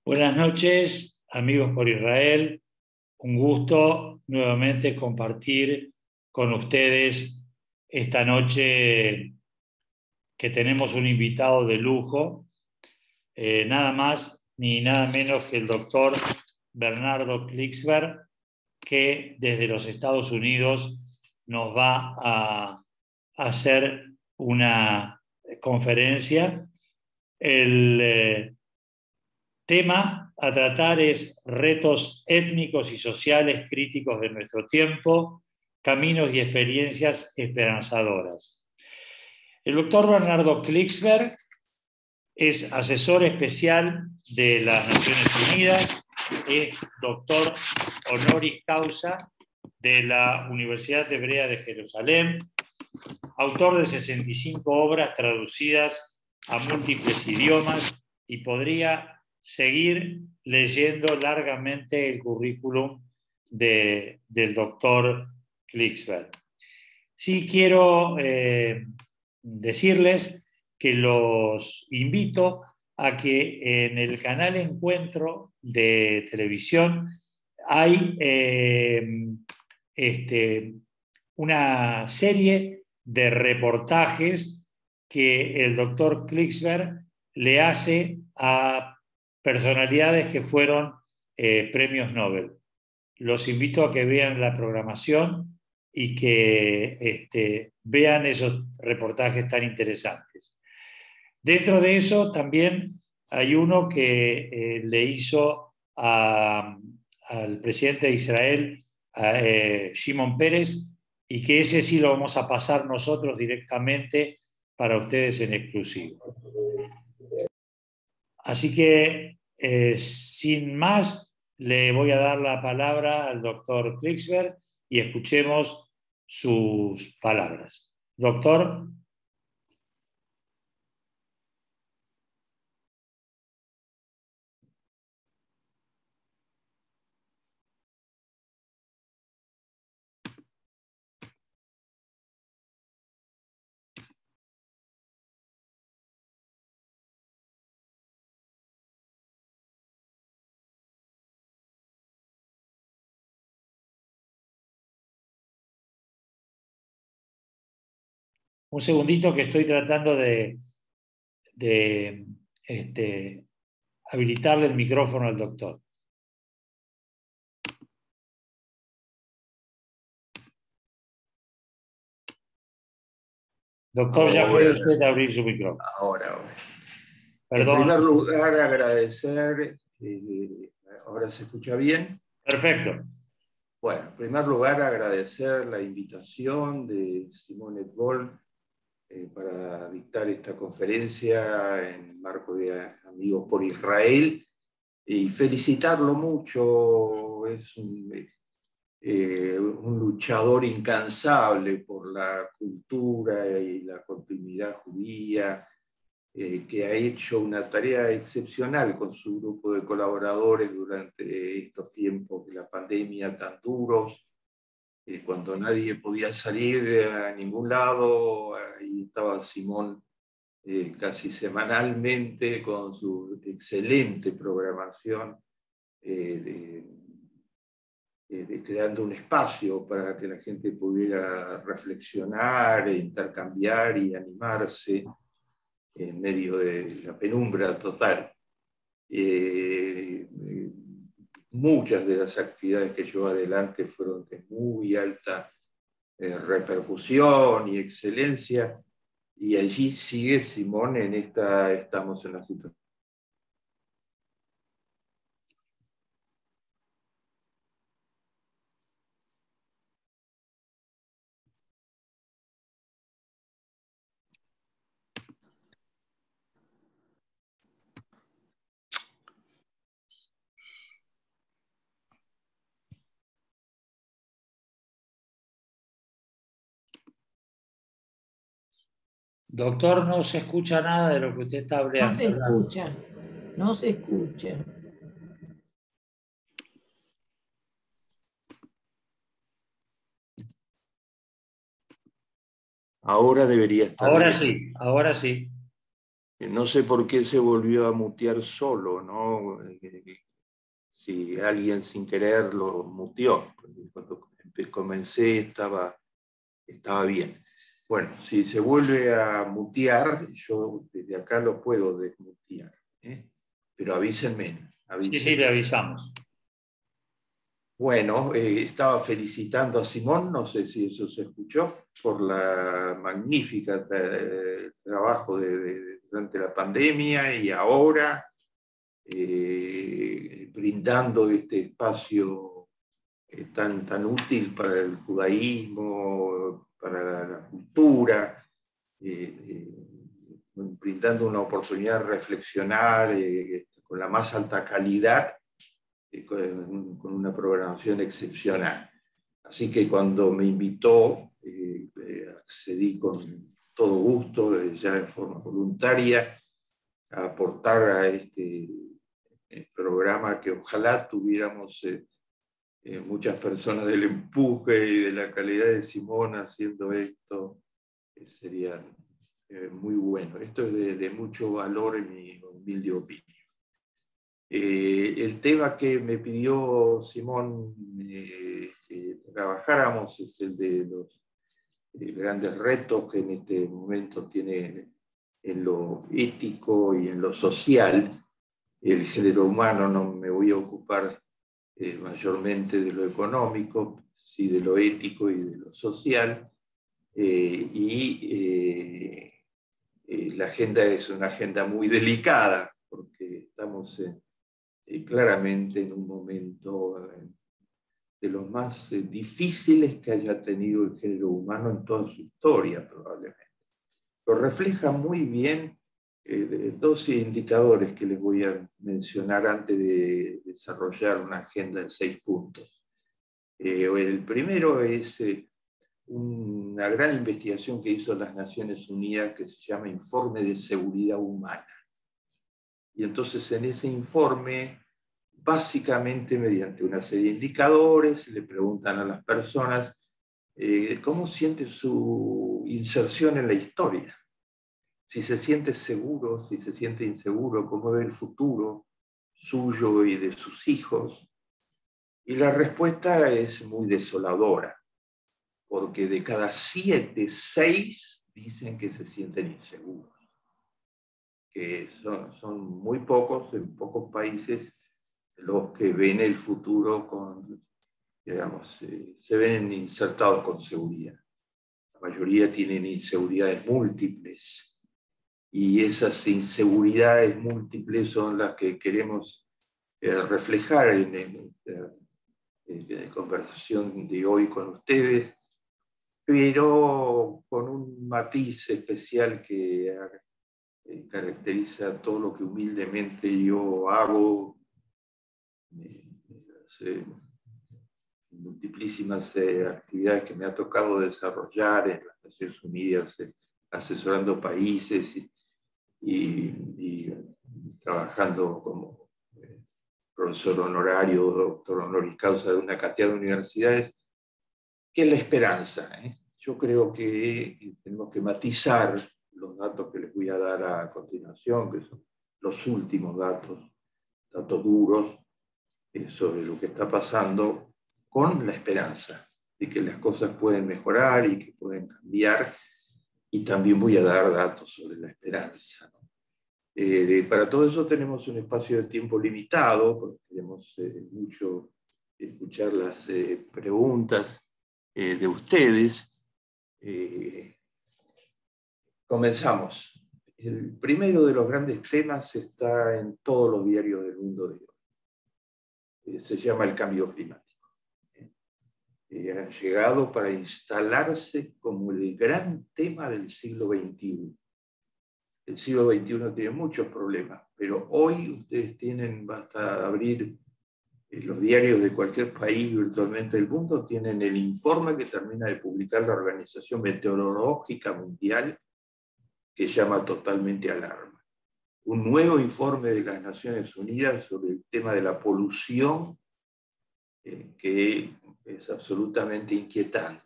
Buenas noches, amigos por Israel. Un gusto nuevamente compartir con ustedes esta noche que tenemos un invitado de lujo, nada más ni nada menos que el doctor Bernardo Klicksberg, que desde los Estados Unidos nos va a hacer una conferencia. El tema a tratar es retos étnicos y sociales críticos de nuestro tiempo, caminos y experiencias esperanzadoras. El doctor Bernardo Klicksberg es asesor especial de las Naciones Unidas, es doctor honoris causa de la Universidad Hebrea de Jerusalén, autor de 65 obras traducidas a múltiples idiomas, y podría seguir leyendo largamente el currículum del doctor Klicksberg. Sí quiero decirles que los invito a que en el canal Encuentro de televisión hay una serie de reportajes que el doctor Klicksberg le hace a personalidades que fueron premios Nobel. Los invito a que vean la programación y que vean esos reportajes tan interesantes. Dentro de eso también hay uno que le hizo al presidente de Israel, Shimon Peres, y que ese sí lo vamos a pasar nosotros directamente para ustedes en exclusivo. Así que, sin más, le voy a dar la palabra al doctor Klicksberg y escuchemos sus palabras. Doctor. Un segundito que estoy tratando de habilitarle el micrófono al doctor. Doctor, ya puede usted abrir su micrófono. Ahora. Perdón. En primer lugar, agradecer. ¿Ahora se escucha bien? Perfecto. Bueno, en primer lugar, agradecer la invitación de Simón et al. Para dictar esta conferencia en el marco de Amigos por Israel y felicitarlo mucho. Es un luchador incansable por la cultura y la continuidad judía, que ha hecho una tarea excepcional con su grupo de colaboradores durante estos tiempos de la pandemia tan duros, cuando nadie podía salir a ningún lado. Ahí estaba Simón casi semanalmente con su excelente programación, creando un espacio para que la gente pudiera reflexionar, intercambiar y animarse en medio de la penumbra total. Muchas de las actividades que llevó adelante fueron de muy alta repercusión y excelencia, y allí sigue Simón estamos en la situación. Doctor, no se escucha nada de lo que usted está hablando. No se escucha, no se escucha. Ahora debería estar Ahora bien. sí, ahora sí. No sé por qué se volvió a mutear solo, ¿no? Si alguien sin querer lo muteó. Cuando comencé estaba bien. Bueno, si se vuelve a mutear, yo desde acá lo puedo desmutear, ¿eh? Pero avísenme. Sí, sí, le avisamos. Bueno, estaba felicitando a Simón, no sé si eso se escuchó, por la magnífica trabajo durante la pandemia y ahora, brindando este espacio tan útil para el judaísmo, para la cultura, brindando una oportunidad de reflexionar con la más alta calidad, con una programación excepcional. Así que cuando me invitó, accedí con todo gusto, ya en forma voluntaria, a aportar a este programa que ojalá tuviéramos muchas personas del empuje y de la calidad de Simón haciendo esto, sería muy bueno. Esto es de mucho valor en mi humilde opinión. El tema que me pidió Simón que trabajáramos es el de los grandes retos que en este momento tiene en lo ético y en lo social el género humano. No me voy a ocupar mayormente de lo económico, sí de lo ético y de lo social. La agenda es una agenda muy delicada porque estamos claramente en un momento de los más difíciles que haya tenido el género humano en toda su historia, probablemente. Lo refleja muy bien dos indicadores que les voy a mencionar antes de desarrollar una agenda de 6 puntos. El primero es una gran investigación que hizo las Naciones Unidas que se llama Informe de Seguridad Humana. Y entonces en ese informe, básicamente mediante una serie de indicadores, le preguntan a las personas cómo siente su inserción en la historia. Si se siente seguro, si se siente inseguro, cómo ve el futuro suyo y de sus hijos. Y la respuesta es muy desoladora, porque de cada 7, 6 dicen que se sienten inseguros. Que son muy pocos, en pocos países, los que ven el futuro con, digamos, se ven insertados con seguridad. La mayoría tienen inseguridades múltiples, y esas inseguridades múltiples son las que queremos reflejar en la conversación de hoy con ustedes, pero con un matiz especial que caracteriza todo lo que humildemente yo hago, multiplísimas actividades que me ha tocado desarrollar en las Naciones Unidas, asesorando países y trabajando como profesor honorario, doctor honoris causa de una cantidad de universidades, que es la esperanza. Yo creo que tenemos que matizar los datos que les voy a dar a continuación, que son los últimos datos duros sobre lo que está pasando, con la esperanza de que las cosas pueden mejorar y que pueden cambiar. Y también voy a dar datos sobre la esperanza, ¿no? Para todo eso tenemos un espacio de tiempo limitado, porque queremos mucho escuchar las preguntas de ustedes. Comenzamos. El primero de los grandes temas está en todos los diarios del mundo de hoy. Se llama el cambio climático. Han llegado para instalarse como el gran tema del siglo XXI. El siglo XXI tiene muchos problemas, pero hoy ustedes basta abrir los diarios de cualquier país virtualmente del mundo, tienen el informe que termina de publicar la Organización Meteorológica Mundial, que llama totalmente alarma. Un nuevo informe de las Naciones Unidas sobre el tema de la polución, que es absolutamente inquietante.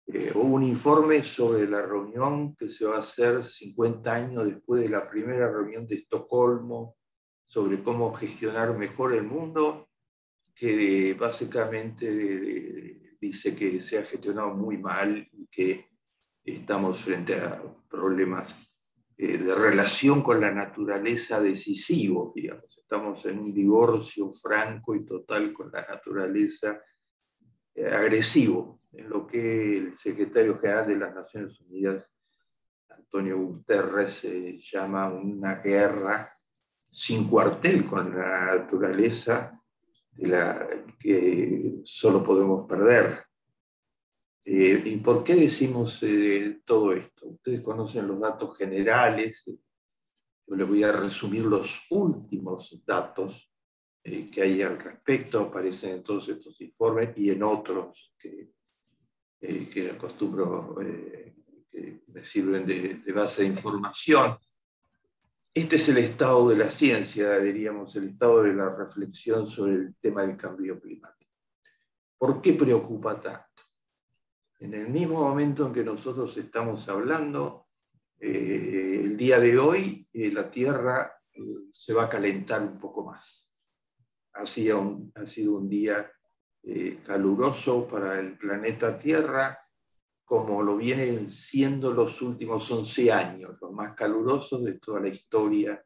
Hubo un informe sobre la reunión que se va a hacer 50 años después de la primera reunión de Estocolmo sobre cómo gestionar mejor el mundo, que básicamente dice que se ha gestionado muy mal y que estamos frente a problemas de relación con la naturaleza decisivos, digamos. Estamos en un divorcio franco y total con la naturaleza, agresivo, en lo que el secretario general de las Naciones Unidas, Antonio Guterres, llama una guerra sin cuartel con la naturaleza, de la que solo podemos perder. ¿Y por qué decimos todo esto? Ustedes conocen los datos generales, yo les voy a resumir los últimos datos que hay al respecto, aparecen en todos estos informes y en otros que acostumbro, que me sirven de base de información. Este es el estado de la ciencia, diríamos, el estado de la reflexión sobre el tema del cambio climático. ¿Por qué preocupa tanto? En el mismo momento en que nosotros estamos hablando, el día de hoy la Tierra se va a calentar un poco más. Ha sido un día caluroso para el planeta Tierra, como lo vienen siendo los últimos 11 años, los más calurosos de toda la historia,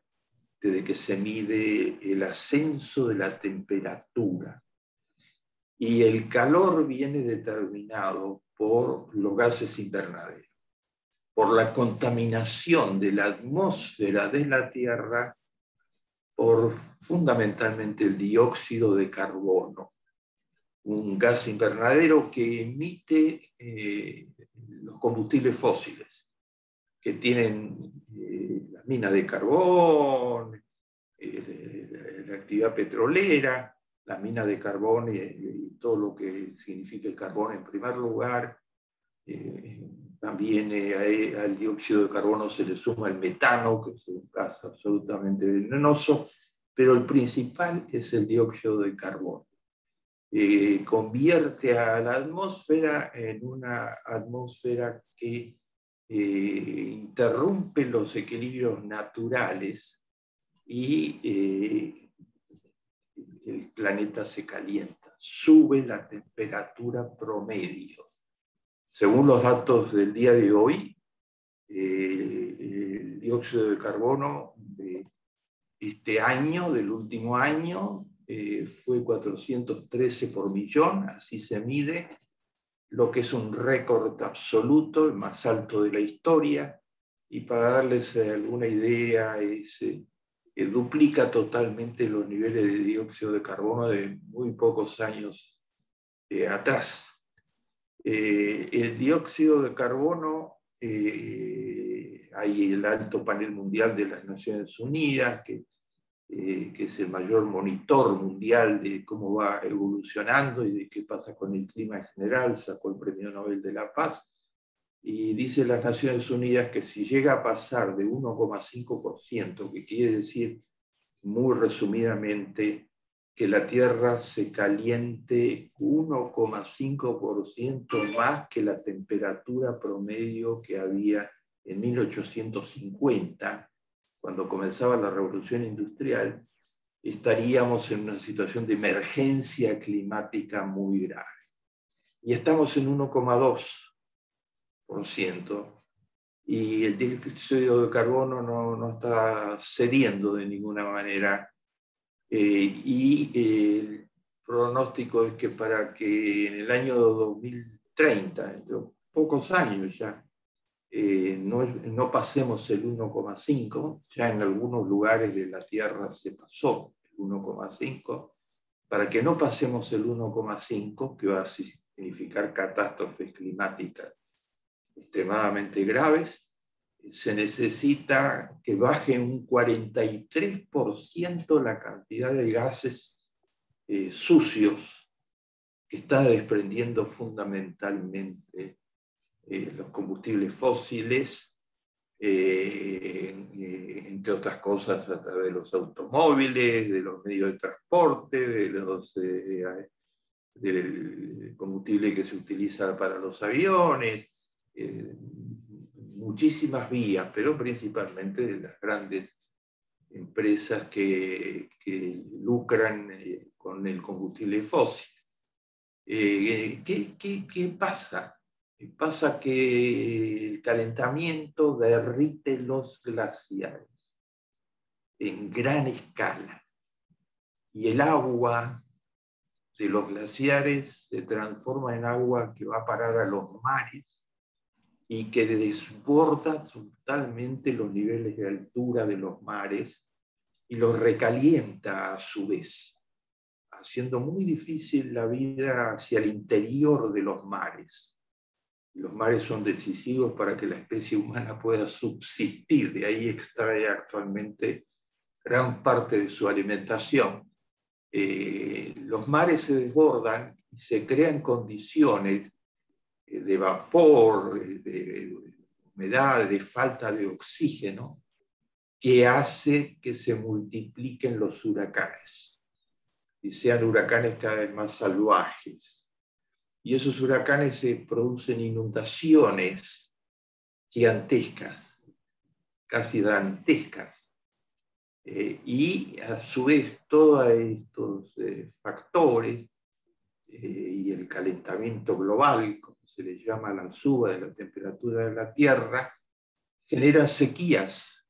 desde que se mide el ascenso de la temperatura. Y el calor viene determinado por los gases invernaderos, por la contaminación de la atmósfera de la Tierra, por fundamentalmente el dióxido de carbono, un gas invernadero que emite los combustibles fósiles, que tienen las minas de carbón, la actividad petrolera, las minas de carbón y todo lo que significa el carbón en primer lugar. También al dióxido de carbono se le suma el metano, que es un gas absolutamente venenoso, pero el principal es el dióxido de carbono. Convierte a la atmósfera en una atmósfera que interrumpe los equilibrios naturales y el planeta se calienta, sube la temperatura promedio. Según los datos del día de hoy, el dióxido de carbono de este año, del último año, fue 413 por millón, así se mide, lo que es un récord absoluto, el más alto de la historia, y para darles alguna idea, duplica totalmente los niveles de dióxido de carbono de muy pocos años atrás. El dióxido de carbono, hay el Alto Panel Mundial de las Naciones Unidas, que es el mayor monitor mundial de cómo va evolucionando y de qué pasa con el clima en general, sacó el Premio Nobel de la Paz, y dice las Naciones Unidas que si llega a pasar de 1,5%, que quiere decir, muy resumidamente, que la Tierra se caliente 1,5% más que la temperatura promedio que había en 1850, cuando comenzaba la revolución industrial, estaríamos en una situación de emergencia climática muy grave. Y estamos en 1,2%, y el dióxido de carbono no está cediendo de ninguna manera. Y el pronóstico es que para que en el año 2030, en pocos años ya, no pasemos el 1,5, ya en algunos lugares de la Tierra se pasó el 1,5, para que no pasemos el 1,5, que va a significar catástrofes climáticas extremadamente graves, se necesita que baje un 43% la cantidad de gases sucios que está desprendiendo fundamentalmente los combustibles fósiles, entre otras cosas a través de los automóviles, de los medios de transporte, de del combustible que se utiliza para los aviones, muchísimas vías, pero principalmente de las grandes empresas que lucran con el combustible fósil. ¿Qué pasa? Pasa que el calentamiento derrite los glaciares en gran escala y el agua de los glaciares se transforma en agua que va a parar a los mares y que desborda totalmente los niveles de altura de los mares y los recalienta a su vez, haciendo muy difícil la vida hacia el interior de los mares. Los mares son decisivos para que la especie humana pueda subsistir, de ahí extrae actualmente gran parte de su alimentación. Los mares se desbordan y se crean condiciones de vapor, de humedad, de falta de oxígeno, que hace que se multipliquen los huracanes y sean huracanes cada vez más salvajes. Y esos huracanes se producen inundaciones gigantescas, casi dantescas. Y a su vez todos estos factores y el calentamiento global, como se le llama la suba de la temperatura de la Tierra, genera sequías.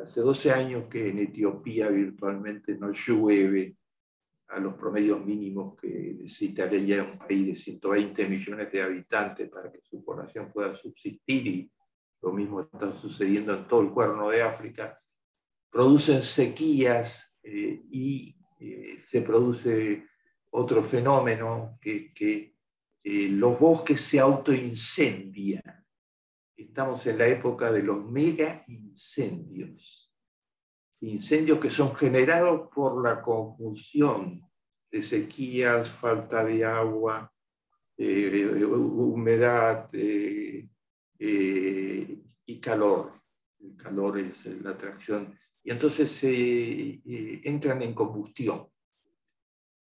Hace 12 años que en Etiopía virtualmente no llueve a los promedios mínimos que necesitaría un país de 120 millones de habitantes para que su población pueda subsistir, y lo mismo está sucediendo en todo el Cuerno de África. Producen sequías y se produce otro fenómeno que los bosques se autoincendian. Estamos en la época de los mega incendios. Incendios que son generados por la conjunción de sequías, falta de agua, humedad y calor. El calor es la atracción. Y entonces entran en combustión.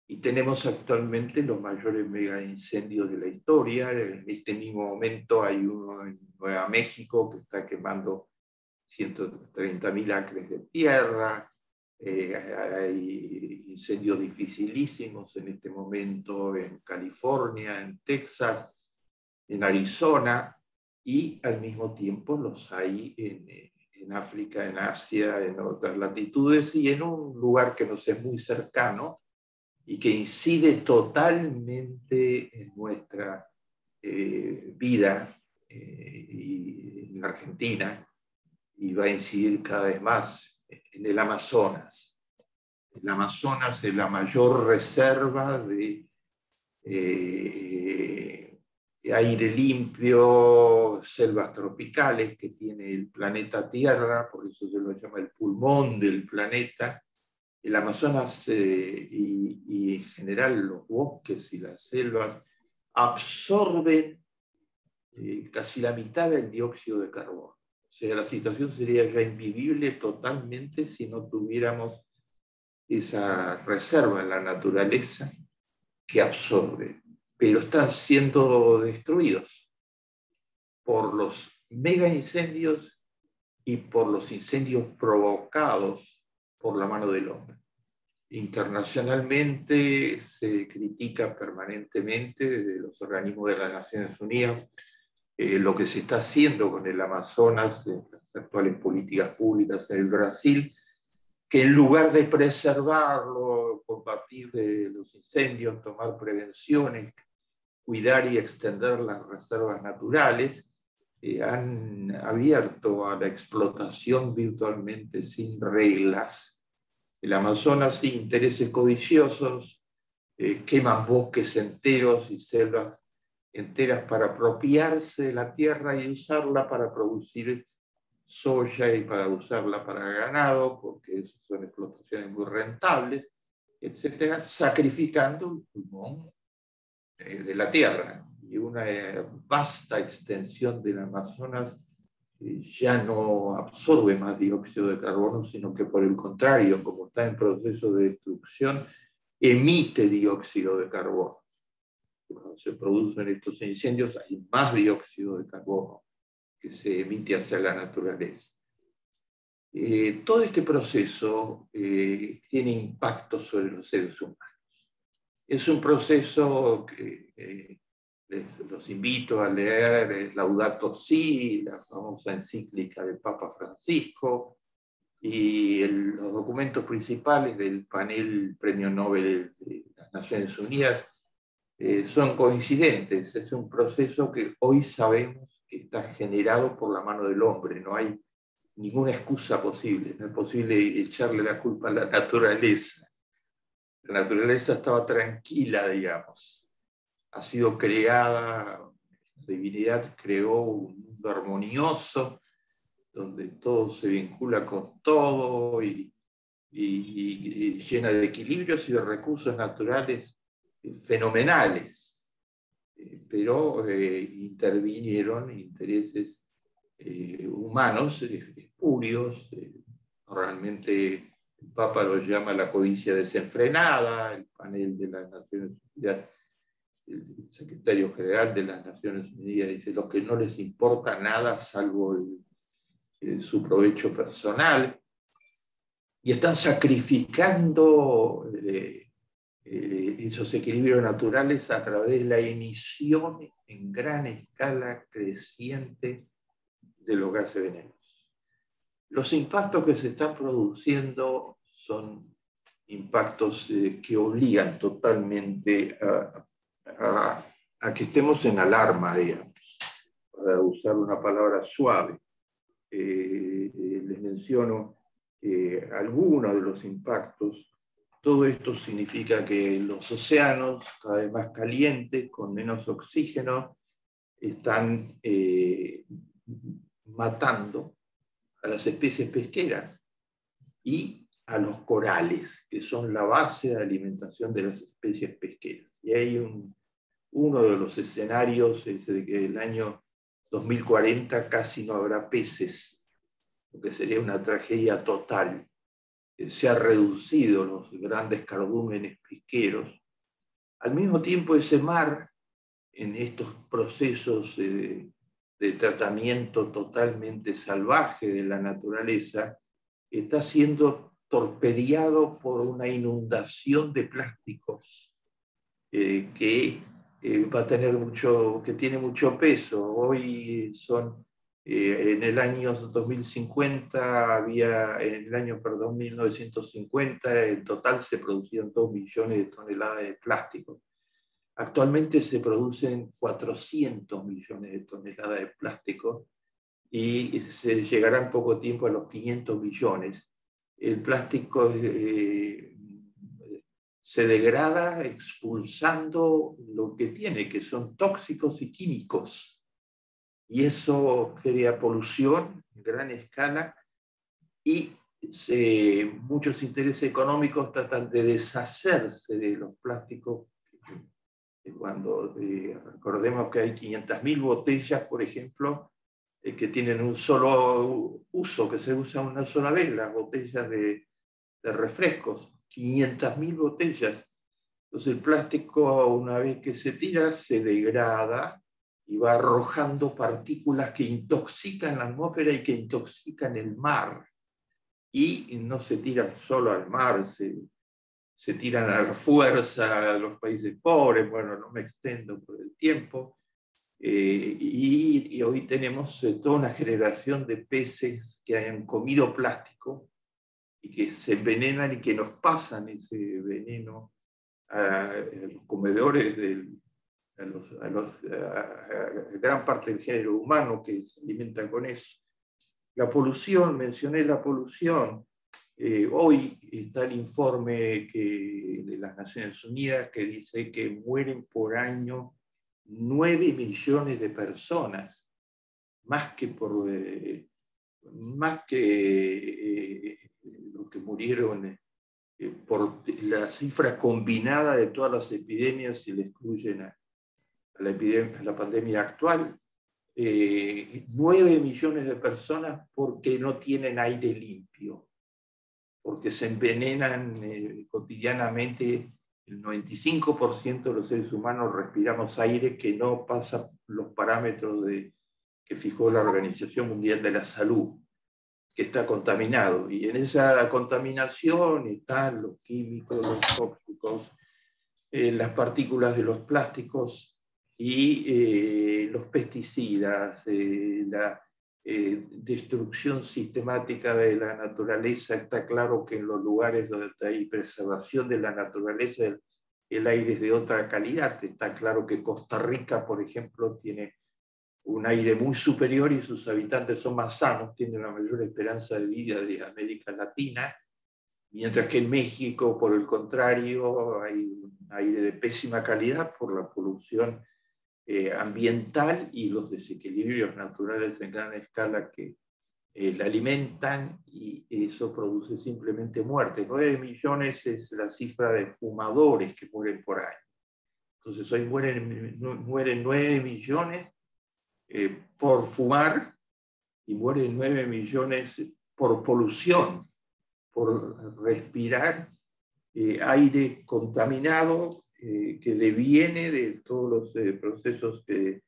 Y tenemos actualmente los mayores mega incendios de la historia. En este mismo momento hay uno en Nueva México que está quemando 130.000 acres de tierra. Hay incendios dificilísimos en este momento en California, en Texas, en Arizona, y al mismo tiempo los hay en África, en Asia, en otras latitudes, y en un lugar que nos es muy cercano y que incide totalmente en nuestra vida y en la Argentina, y va a incidir cada vez más en el Amazonas. El Amazonas es la mayor reserva de aire limpio, selvas tropicales que tiene el planeta Tierra, por eso se lo llama el pulmón del planeta. El Amazonas y en general los bosques y las selvas absorben casi la mitad del dióxido de carbono. O sea, la situación sería ya invivible totalmente si no tuviéramos esa reserva en la naturaleza que absorbe. Pero están siendo destruidos por los mega incendios y por los incendios provocados por la mano del hombre. Internacionalmente se critica permanentemente desde los organismos de las Naciones Unidas lo que se está haciendo con el Amazonas, las actuales políticas públicas en el Brasil, que en lugar de preservarlo, combatir los incendios, tomar prevenciones, cuidar y extender las reservas naturales, han abierto a la explotación virtualmente sin reglas. El Amazonas, sin intereses codiciosos, queman bosques enteros y selvas enteras para apropiarse de la tierra y usarla para producir soya y para usarla para ganado, porque son explotaciones muy rentables, etcétera, sacrificando el pulmón de la tierra. Y una vasta extensión del Amazonas ya no absorbe más dióxido de carbono, sino que por el contrario, como está en proceso de destrucción, emite dióxido de carbono. Cuando se producen estos incendios hay más dióxido de carbono que se emite hacia la naturaleza. Todo este proceso tiene impacto sobre los seres humanos. Es un proceso que los invito a leer Laudato Si, la famosa encíclica del Papa Francisco, y los documentos principales del panel Premio Nobel de las Naciones Unidas son coincidentes. Es un proceso que hoy sabemos que está generado por la mano del hombre. No hay ninguna excusa posible. No es posible echarle la culpa a la naturaleza. La naturaleza estaba tranquila, digamos. Ha sido creada, la divinidad creó un mundo armonioso, donde todo se vincula con todo y llena de equilibrios y de recursos naturales fenomenales. Pero intervinieron intereses humanos espurios. Realmente el Papa lo llama la codicia desenfrenada. El panel de las Naciones Unidas, el secretario general de las Naciones Unidas dice: los que no les importa nada salvo su provecho personal, y están sacrificando esos equilibrios naturales a través de la emisión en gran escala creciente de los gases venenosos. Los impactos que se están produciendo son impactos que obligan totalmente a que estemos en alarma, digamos, para usar una palabra suave. Les menciono algunos de los impactos. Todo esto significa que los océanos, cada vez más calientes, con menos oxígeno, están matando a las especies pesqueras y a los corales, que son la base de alimentación de las especies pesqueras. Y hay uno de los escenarios es de que el año 2040 casi no habrá peces, lo que sería una tragedia total. Se han reducido los grandes cardúmenes pesqueros. Al mismo tiempo, ese mar, en estos procesos de tratamiento totalmente salvaje de la naturaleza, está siendo torpedeado por una inundación de plásticos que va a tener que tiene mucho peso. Hoy son, en el año 2050 en el año 1950, en total se producían 2 millones de toneladas de plástico. Actualmente se producen 400 millones de toneladas de plástico y se llegará en poco tiempo a los 500 millones. El plástico se degrada expulsando lo que tiene, que son tóxicos y químicos. Y eso crea polución en gran escala y muchos intereses económicos tratan de deshacerse de los plásticos. Cuando recordemos que hay 500.000 botellas, por ejemplo, que tienen un solo uso, que se usan una sola vez, las botellas de refrescos. 500.000 botellas. Entonces el plástico, una vez que se tira, se degrada y va arrojando partículas que intoxican la atmósfera y que intoxican el mar. Y no se tiran solo al mar, se tiran a la fuerza a los países pobres. Bueno, no me extendo por el tiempo. Y hoy tenemos toda una generación de peces que han comido plástico y que se envenenan y que nos pasan ese veneno a los comedores, a gran parte del género humano que se alimentan con eso. La polución, mencioné la polución. Hoy está el informe de las Naciones Unidas que dice que mueren por año 9 millones de personas, más que los que murieron por la cifra combinada de todas las epidemias, si le excluyen a la pandemia actual. 9 millones de personas porque no tienen aire limpio, porque se envenenan cotidianamente el 95% de los seres humanos respiramos aire que no pasa los parámetros que fijó la Organización Mundial de la Salud, que está contaminado. Y en esa contaminación están los químicos, los tóxicos, las partículas de los plásticos y los pesticidas, la destrucción sistemática de la naturaleza. Está claro que en los lugares donde hay preservación de la naturaleza, el aire es de otra calidad. Está claro que Costa Rica, por ejemplo, tiene un aire muy superior y sus habitantes son más sanos, tienen la mayor esperanza de vida de América Latina, mientras que en México, por el contrario, hay un aire de pésima calidad por la polución ambiental y los desequilibrios naturales en gran escala que la alimentan, y eso produce simplemente muerte. 9 millones es la cifra de fumadores que mueren por año. Entonces hoy mueren 9 millones por fumar, y mueren 9 millones por polución, por respirar aire contaminado que deviene de todos los procesos que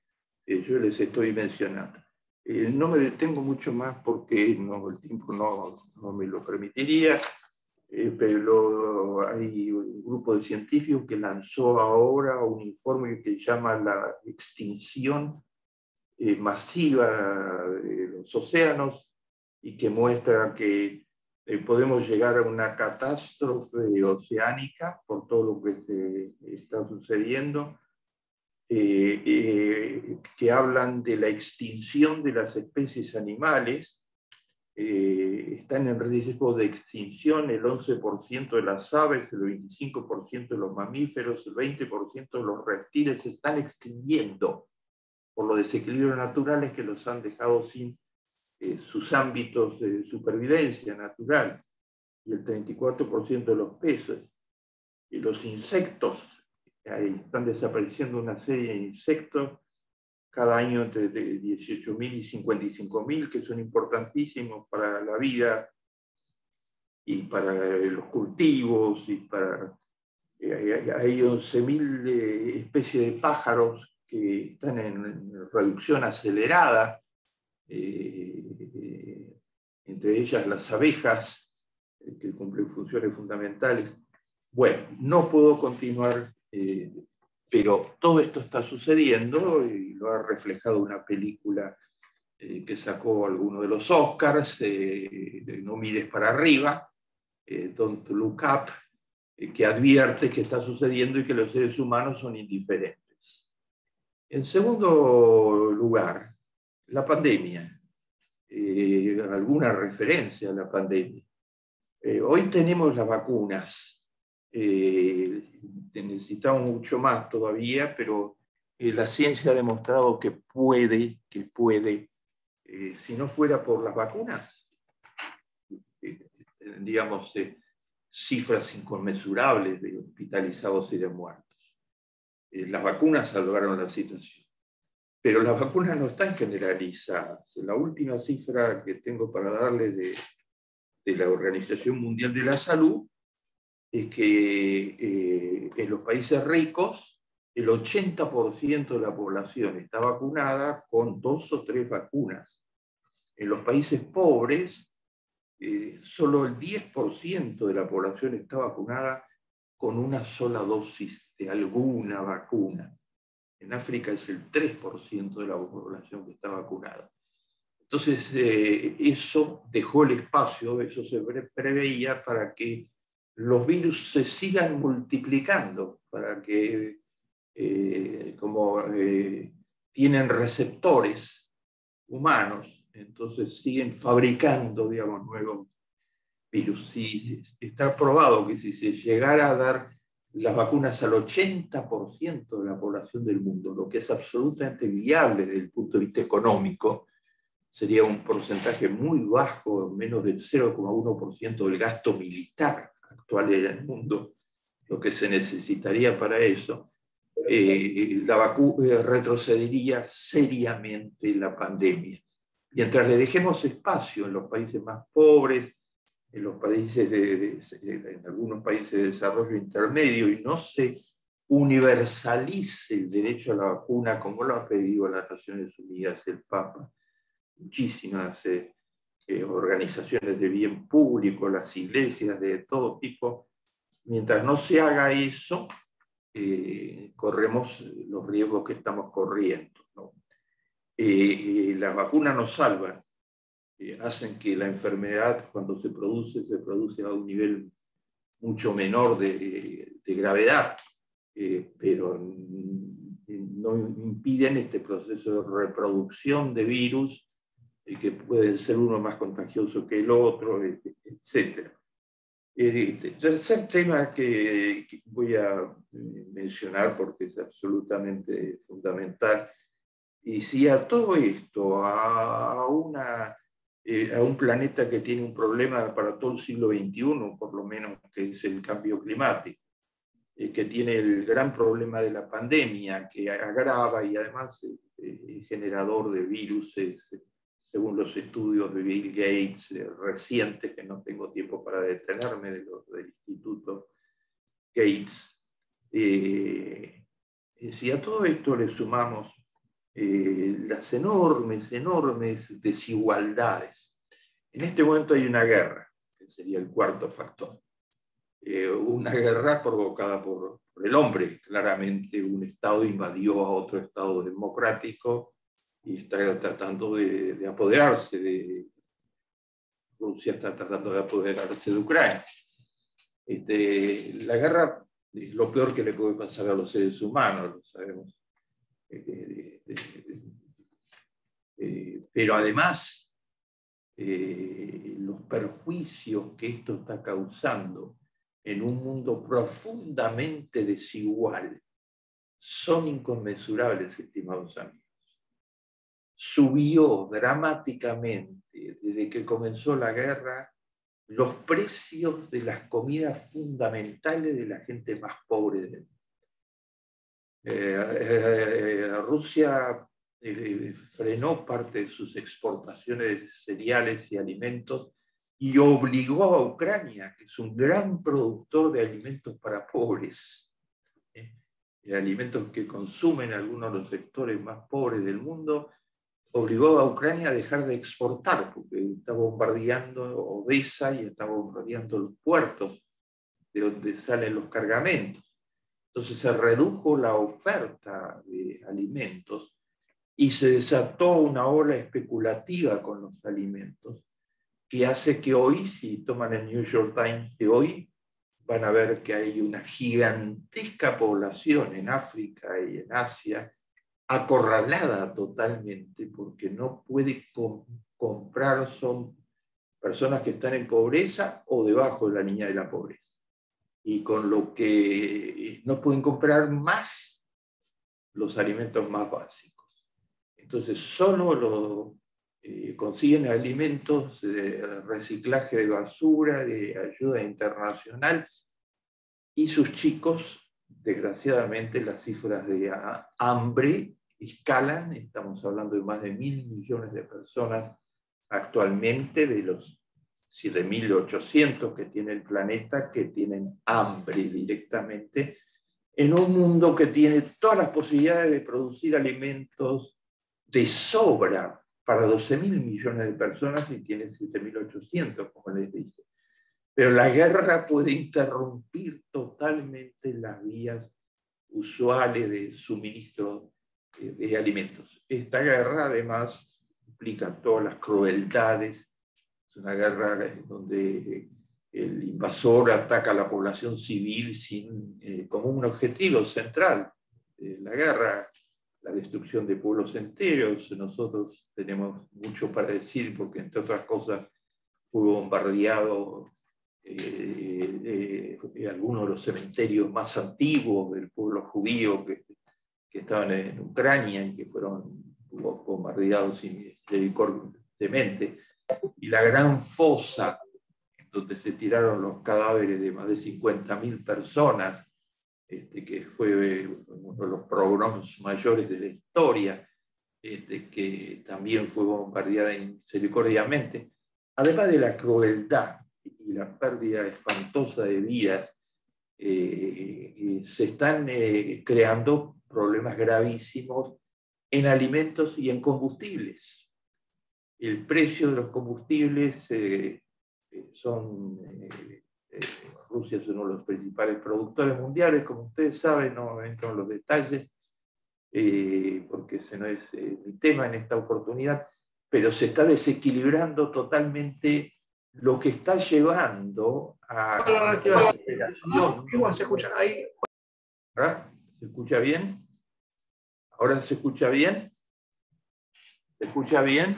yo les estoy mencionando. No me detengo mucho más porque el tiempo no me lo permitiría, pero hay un grupo de científicos que lanzó ahora un informe que llama la extinción masiva de los océanos, y que muestra que podemos llegar a una catástrofe oceánica por todo lo que está sucediendo, que hablan de la extinción de las especies animales. Están en riesgo de extinción el 11% de las aves, el 25% de los mamíferos, el 20% de los reptiles se están extinguiendo por los desequilibrios naturales que los han dejado sin sus ámbitos de supervivencia natural, y el 34% de los peces. Y los insectos, están desapareciendo una serie de insectos cada año entre 18.000 y 55.000, que son importantísimos para la vida y para los cultivos, y hay 11.000 especies de pájaros que están en reducción acelerada, entre ellas las abejas, que cumplen funciones fundamentales. Bueno, no puedo continuar, pero todo esto está sucediendo y lo ha reflejado una película que sacó alguno de los Oscars, No mires para arriba, Don't Look Up, que advierte que está sucediendo y que los seres humanos son indiferentes. En segundo lugar, la pandemia. Alguna referencia a la pandemia. Hoy tenemos las vacunas. Necesitamos mucho más todavía, pero la ciencia ha demostrado que puede, si no fuera por las vacunas, tendríamos cifras inconmensurables de hospitalizados y de muertos. Las vacunas salvaron la situación, pero las vacunas no están generalizadas. La última cifra que tengo para darles de la Organización Mundial de la Salud es que en los países ricos el 80% de la población está vacunada con 2 o 3 vacunas. En los países pobres, solo el 10% de la población está vacunada con una sola dosis de alguna vacuna. En África es el 3% de la población que está vacunada. Entonces, eso dejó el espacio, eso se preveía, para que los virus se sigan multiplicando, para que, como tienen receptores humanos, entonces siguen fabricando, digamos, nuevos virus. Y está probado que si se llegara a dar las vacunas al 80% de la población del mundo, lo que es absolutamente viable desde el punto de vista económico, sería un porcentaje muy bajo, menos del 0,1% del gasto militar actual en el mundo, lo que se necesitaría para eso. La vacuna retrocedería seriamente la pandemia. Mientras le dejemos espacio en los países más pobres, en los países en algunos países de desarrollo intermedio y no se universalice el derecho a la vacuna como lo ha pedido las Naciones Unidas, el Papa, muchísimas organizaciones de bien público, las iglesias de todo tipo. Mientras no se haga eso, corremos los riesgos que estamos corriendo, ¿no? Las vacunas nos salvan, hacen que la enfermedad, cuando se produce a un nivel mucho menor de gravedad, pero no impiden este proceso de reproducción de virus, que puede ser uno más contagioso que el otro, etc. Tercer tema que voy a mencionar porque es absolutamente fundamental, y si a todo esto, a un planeta que tiene un problema para todo el siglo XXI, por lo menos, que es el cambio climático, que tiene el gran problema de la pandemia, que agrava y además es generador de virus, según los estudios de Bill Gates recientes, que no tengo tiempo para detenerme, del Instituto Gates. Si a todo esto le sumamos las enormes desigualdades. En este momento hay una guerra, que sería el cuarto factor. Una guerra provocada por el hombre. Claramente un Estado invadió a otro Estado democrático y está tratando de apoderarse Rusia está tratando de apoderarse de Ucrania. La guerra es lo peor que le puede pasar a los seres humanos, lo sabemos. Pero además, los perjuicios que esto está causando en un mundo profundamente desigual son inconmensurables, estimados amigos. Subió dramáticamente desde que comenzó la guerra los precios de las comidas fundamentales de la gente más pobre del mundo. Rusia frenó parte de sus exportaciones de cereales y alimentos y obligó a Ucrania, que es un gran productor de alimentos para pobres, de alimentos que consumen algunos de los sectores más pobres del mundo, obligó a Ucrania a dejar de exportar, porque está bombardeando Odessa y está bombardeando los puertos de donde salen los cargamentos. Entonces se redujo la oferta de alimentos y se desató una ola especulativa con los alimentos que hace que hoy, si toman el New York Times de hoy, van a ver que hay una gigantesca población en África y en Asia acorralada totalmente porque no puede comprar, son personas que están en pobreza o debajo de la línea de la pobreza. Y con lo que no pueden comprar más los alimentos más básicos. Entonces solo consiguen alimentos de reciclaje de basura, de ayuda internacional, y sus chicos, desgraciadamente, las cifras de hambre escalan. Estamos hablando de más de 1.000 millones de personas actualmente, de los 7.800 que tiene el planeta, que tienen hambre directamente, en un mundo que tiene todas las posibilidades de producir alimentos de sobra para 12.000 millones de personas y tiene 7.800, como les dije. Pero la guerra puede interrumpir totalmente las vías usuales de suministro de alimentos. Esta guerra además implica todas las crueldades. Es una guerra donde el invasor ataca a la población civil como un objetivo central de la guerra, la destrucción de pueblos enteros. Nosotros tenemos mucho para decir porque, entre otras cosas, fue bombardeado algunos de los cementerios más antiguos del pueblo judío que estaban en Ucrania y que fueron bombardeados misericordiosamente. Y la gran fosa donde se tiraron los cadáveres de más de 50.000 personas, que fue uno de los pogroms mayores de la historia, que también fue bombardeada misericordiamente, además de la crueldad y y la pérdida espantosa de vidas, se están creando problemas gravísimos en alimentos y en combustibles. El precio de los combustibles Rusia es uno de los principales productores mundiales, como ustedes saben, no entro en los detalles, porque ese no es mi tema en esta oportunidad, pero se está desequilibrando totalmente, lo que está llevando a la desesperación. Igual se escucha ahí. ¿Ah? ¿Se escucha bien? ¿Ahora se escucha bien? ¿Se escucha bien?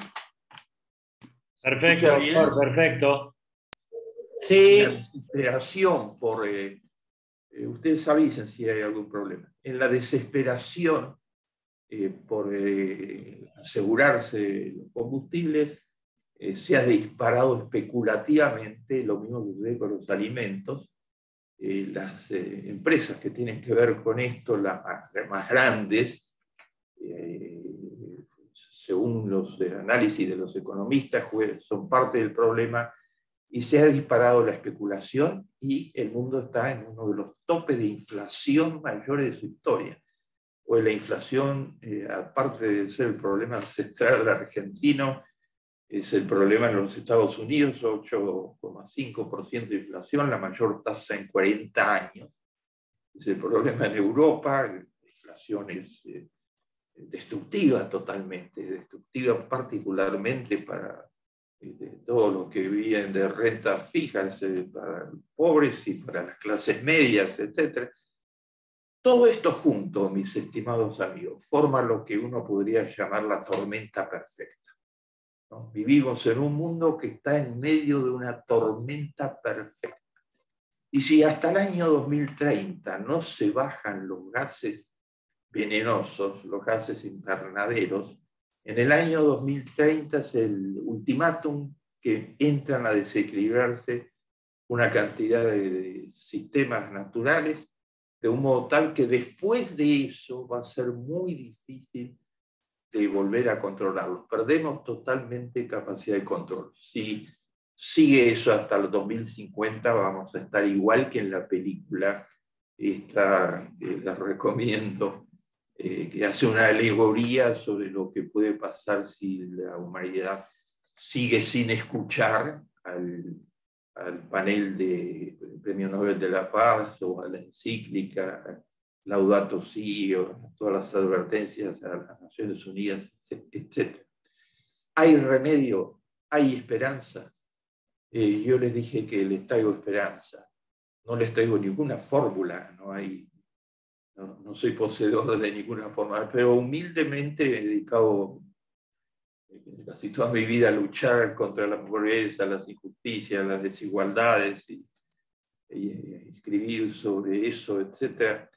Perfecto, bien? doctor, perfecto. Sí. La desesperación por... ustedes avisen si hay algún problema. En la desesperación por asegurarse los combustibles, se ha disparado especulativamente, lo mismo que sucede con los alimentos. Las empresas que tienen que ver con esto, las más grandes, según los análisis de los economistas, son parte del problema, y se ha disparado la especulación y el mundo está en uno de los topes de inflación mayores de su historia. Pues la inflación, aparte de ser el problema ancestral del argentino, es el problema en los Estados Unidos, 8,5% de inflación, la mayor tasa en 40 años. Es el problema en Europa, la inflación es destructiva totalmente, destructiva particularmente para todos los que viven de rentas fijas, para los pobres y para las clases medias, etc. Todo esto junto, mis estimados amigos, forma lo que uno podría llamar la tormenta perfecta. ¿No? Vivimos en un mundo que está en medio de una tormenta perfecta. Y si hasta el año 2030 no se bajan los gases venenosos, los gases invernaderos, en el año 2030 es el ultimátum que entran a desequilibrarse una cantidad de sistemas naturales, de un modo tal que después de eso va a ser muy difícil de volver a controlarlos. Perdemos totalmente capacidad de control. Si sigue eso hasta el 2050, vamos a estar igual que en la película esta, que les recomiendo, que hace una alegoría sobre lo que puede pasar si la humanidad sigue sin escuchar al panel del Premio Nobel de la Paz o a la encíclica Laudato Si, o a todas las advertencias a las Naciones Unidas, etc. ¿Hay remedio? ¿Hay esperanza? Yo les dije que les traigo esperanza. No les traigo ninguna fórmula, no soy poseedor de ninguna fórmula, pero humildemente he dedicado casi toda mi vida a luchar contra la pobreza, las injusticias, las desigualdades, y escribir sobre eso, etc.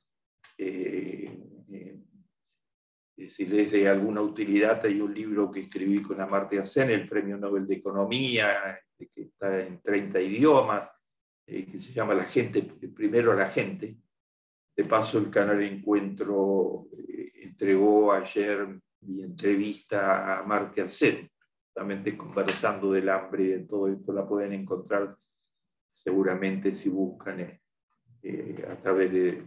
Si les de alguna utilidad, hay un libro que escribí con Amartya Sen, el Premio Nobel de Economía, que está en 30 idiomas, que se llama Primero la gente. De paso, el canal Encuentro entregó ayer mi entrevista a Amartya Sen, justamente conversando del hambre y de todo esto. La pueden encontrar seguramente si buscan a través de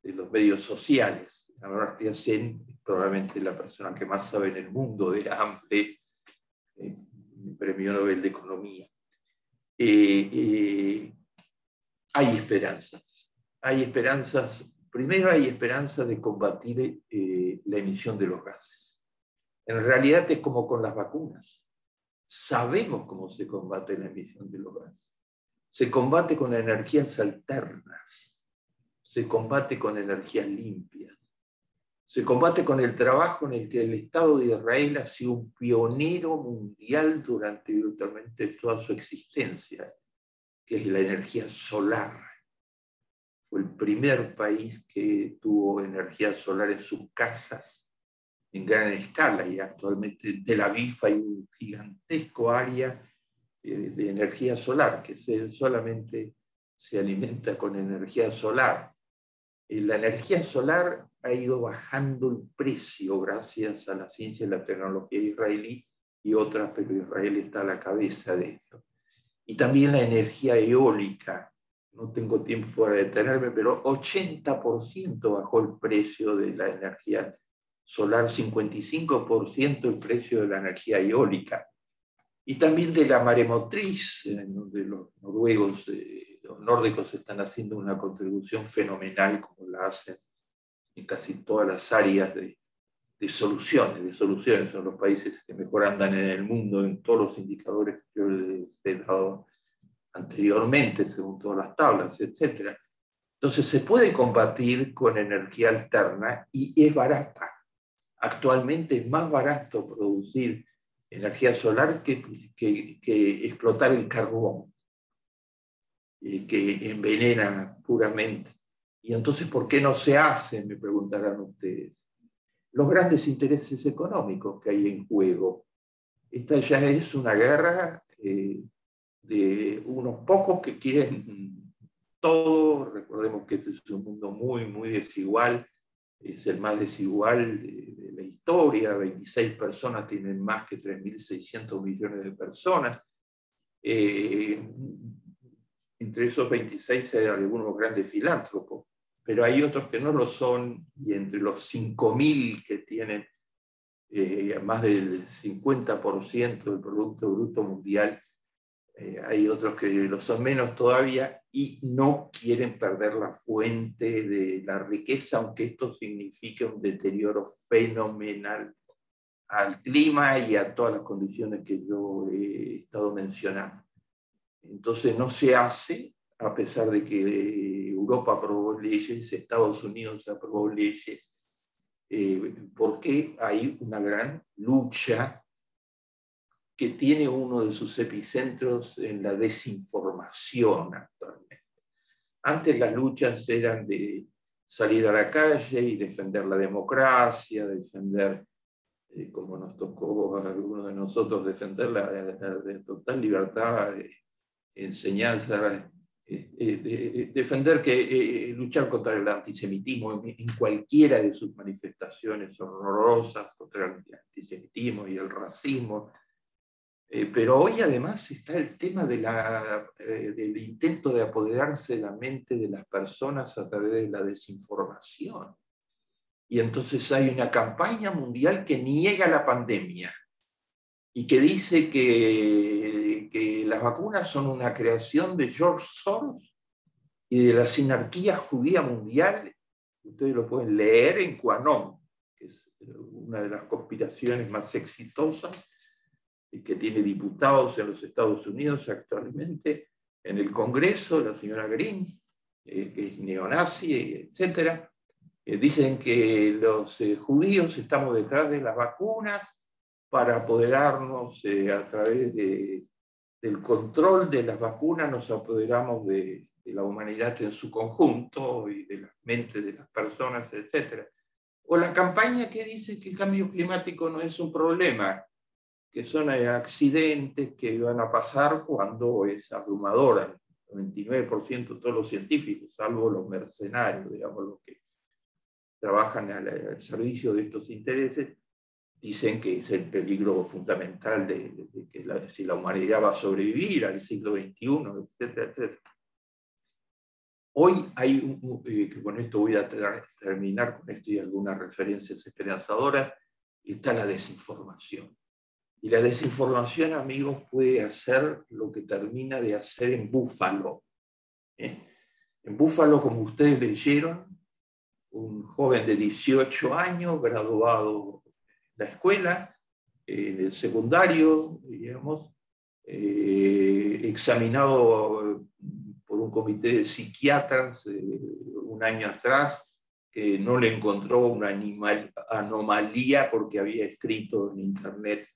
los medios sociales. Amartya Sen es probablemente la persona que más sabe en el mundo de hambre, Premio Nobel de Economía. Hay esperanzas. Hay esperanzas. Primero hay esperanza de combatir la emisión de los gases. En realidad es como con las vacunas. Sabemos cómo se combate la emisión de los gases. Se combate con energías alternas. Se combate con energías limpias. Se combate con el trabajo en el que el Estado de Israel ha sido un pionero mundial durante virtualmente toda su existencia, que es la energía solar. Fue el primer país que tuvo energía solar en sus casas en gran escala, y actualmente Tel Aviv hay un gigantesco área de energía solar que solamente se alimenta con energía solar. La energía solar ha ido bajando el precio gracias a la ciencia y la tecnología israelí y otras, pero Israel está a la cabeza de esto. y también la energía eólica. No tengo tiempo para detenerme, pero 80% bajó el precio de la energía solar, 55% el precio de la energía eólica. Y también de la maremotriz, donde los noruegos, los nórdicos están haciendo una contribución fenomenal, como la hacen en casi todas las áreas de soluciones. Son los países que mejor andan en el mundo en todos los indicadores que yo les he dado anteriormente, según todas las tablas, etc. Entonces se puede combatir con energía alterna y es barata. Actualmente es más barato producir energía solar que explotar el carbón, que envenena puramente. Y entonces, ¿por qué no se hace? Me preguntarán ustedes. Los grandes intereses económicos que hay en juego. Esta ya es una guerra de unos pocos que quieren todo. Recordemos que este es un mundo muy, muy desigual. Es el más desigual de la historia. 26 personas tienen más que 3.600 millones de personas. Entre esos 26 hay algunos grandes filántropos, pero hay otros que no lo son, y entre los 5.000 que tienen más del 50% del Producto Bruto Mundial, hay otros que lo son menos todavía y no quieren perder la fuente de la riqueza, aunque esto signifique un deterioro fenomenal al clima y a todas las condiciones que yo he estado mencionando. Entonces no se hace, a pesar de que Europa aprobó leyes, Estados Unidos aprobó leyes, porque hay una gran lucha que tiene uno de sus epicentros en la desinformación actualmente. Antes las luchas eran de salir a la calle y defender la democracia, defender, como nos tocó a algunos de nosotros, defender la total libertad de enseñanza, defender luchar contra el antisemitismo en cualquiera de sus manifestaciones horrorosas, contra el antisemitismo y el racismo. Pero hoy además está el tema del intento de apoderarse de la mente de las personas a través de la desinformación. Y entonces hay una campaña mundial que niega la pandemia y que dice que las vacunas son una creación de George Soros y de la sinarquía judía mundial. Ustedes lo pueden leer en QAnon, que es una de las conspiraciones más exitosas y que tiene diputados en los Estados Unidos actualmente, en el Congreso, la señora Green, que es neonazi, etc. Dicen que los judíos estamos detrás de las vacunas para apoderarnos a través del control de las vacunas, nos apoderamos de la humanidad en su conjunto y de las mentes de las personas, etc. O la campaña que dice que el cambio climático no es un problema, que son accidentes que van a pasar cuando es abrumadora. El 99% de todos los científicos, salvo los mercenarios, digamos, los que trabajan al servicio de estos intereses, dicen que es el peligro fundamental de que si la humanidad va a sobrevivir al siglo XXI, etcétera, etcétera. Hoy hay, que con esto voy a terminar con esto y algunas referencias esperanzadoras, está la desinformación. Y la desinformación, amigos, puede hacer lo que termina de hacer en Búfalo. En Búfalo, como ustedes leyeron, un joven de 18 años, graduado de la escuela, del secundario, digamos, examinado por un comité de psiquiatras un año atrás, que no le encontró una anomalía porque había escrito en internet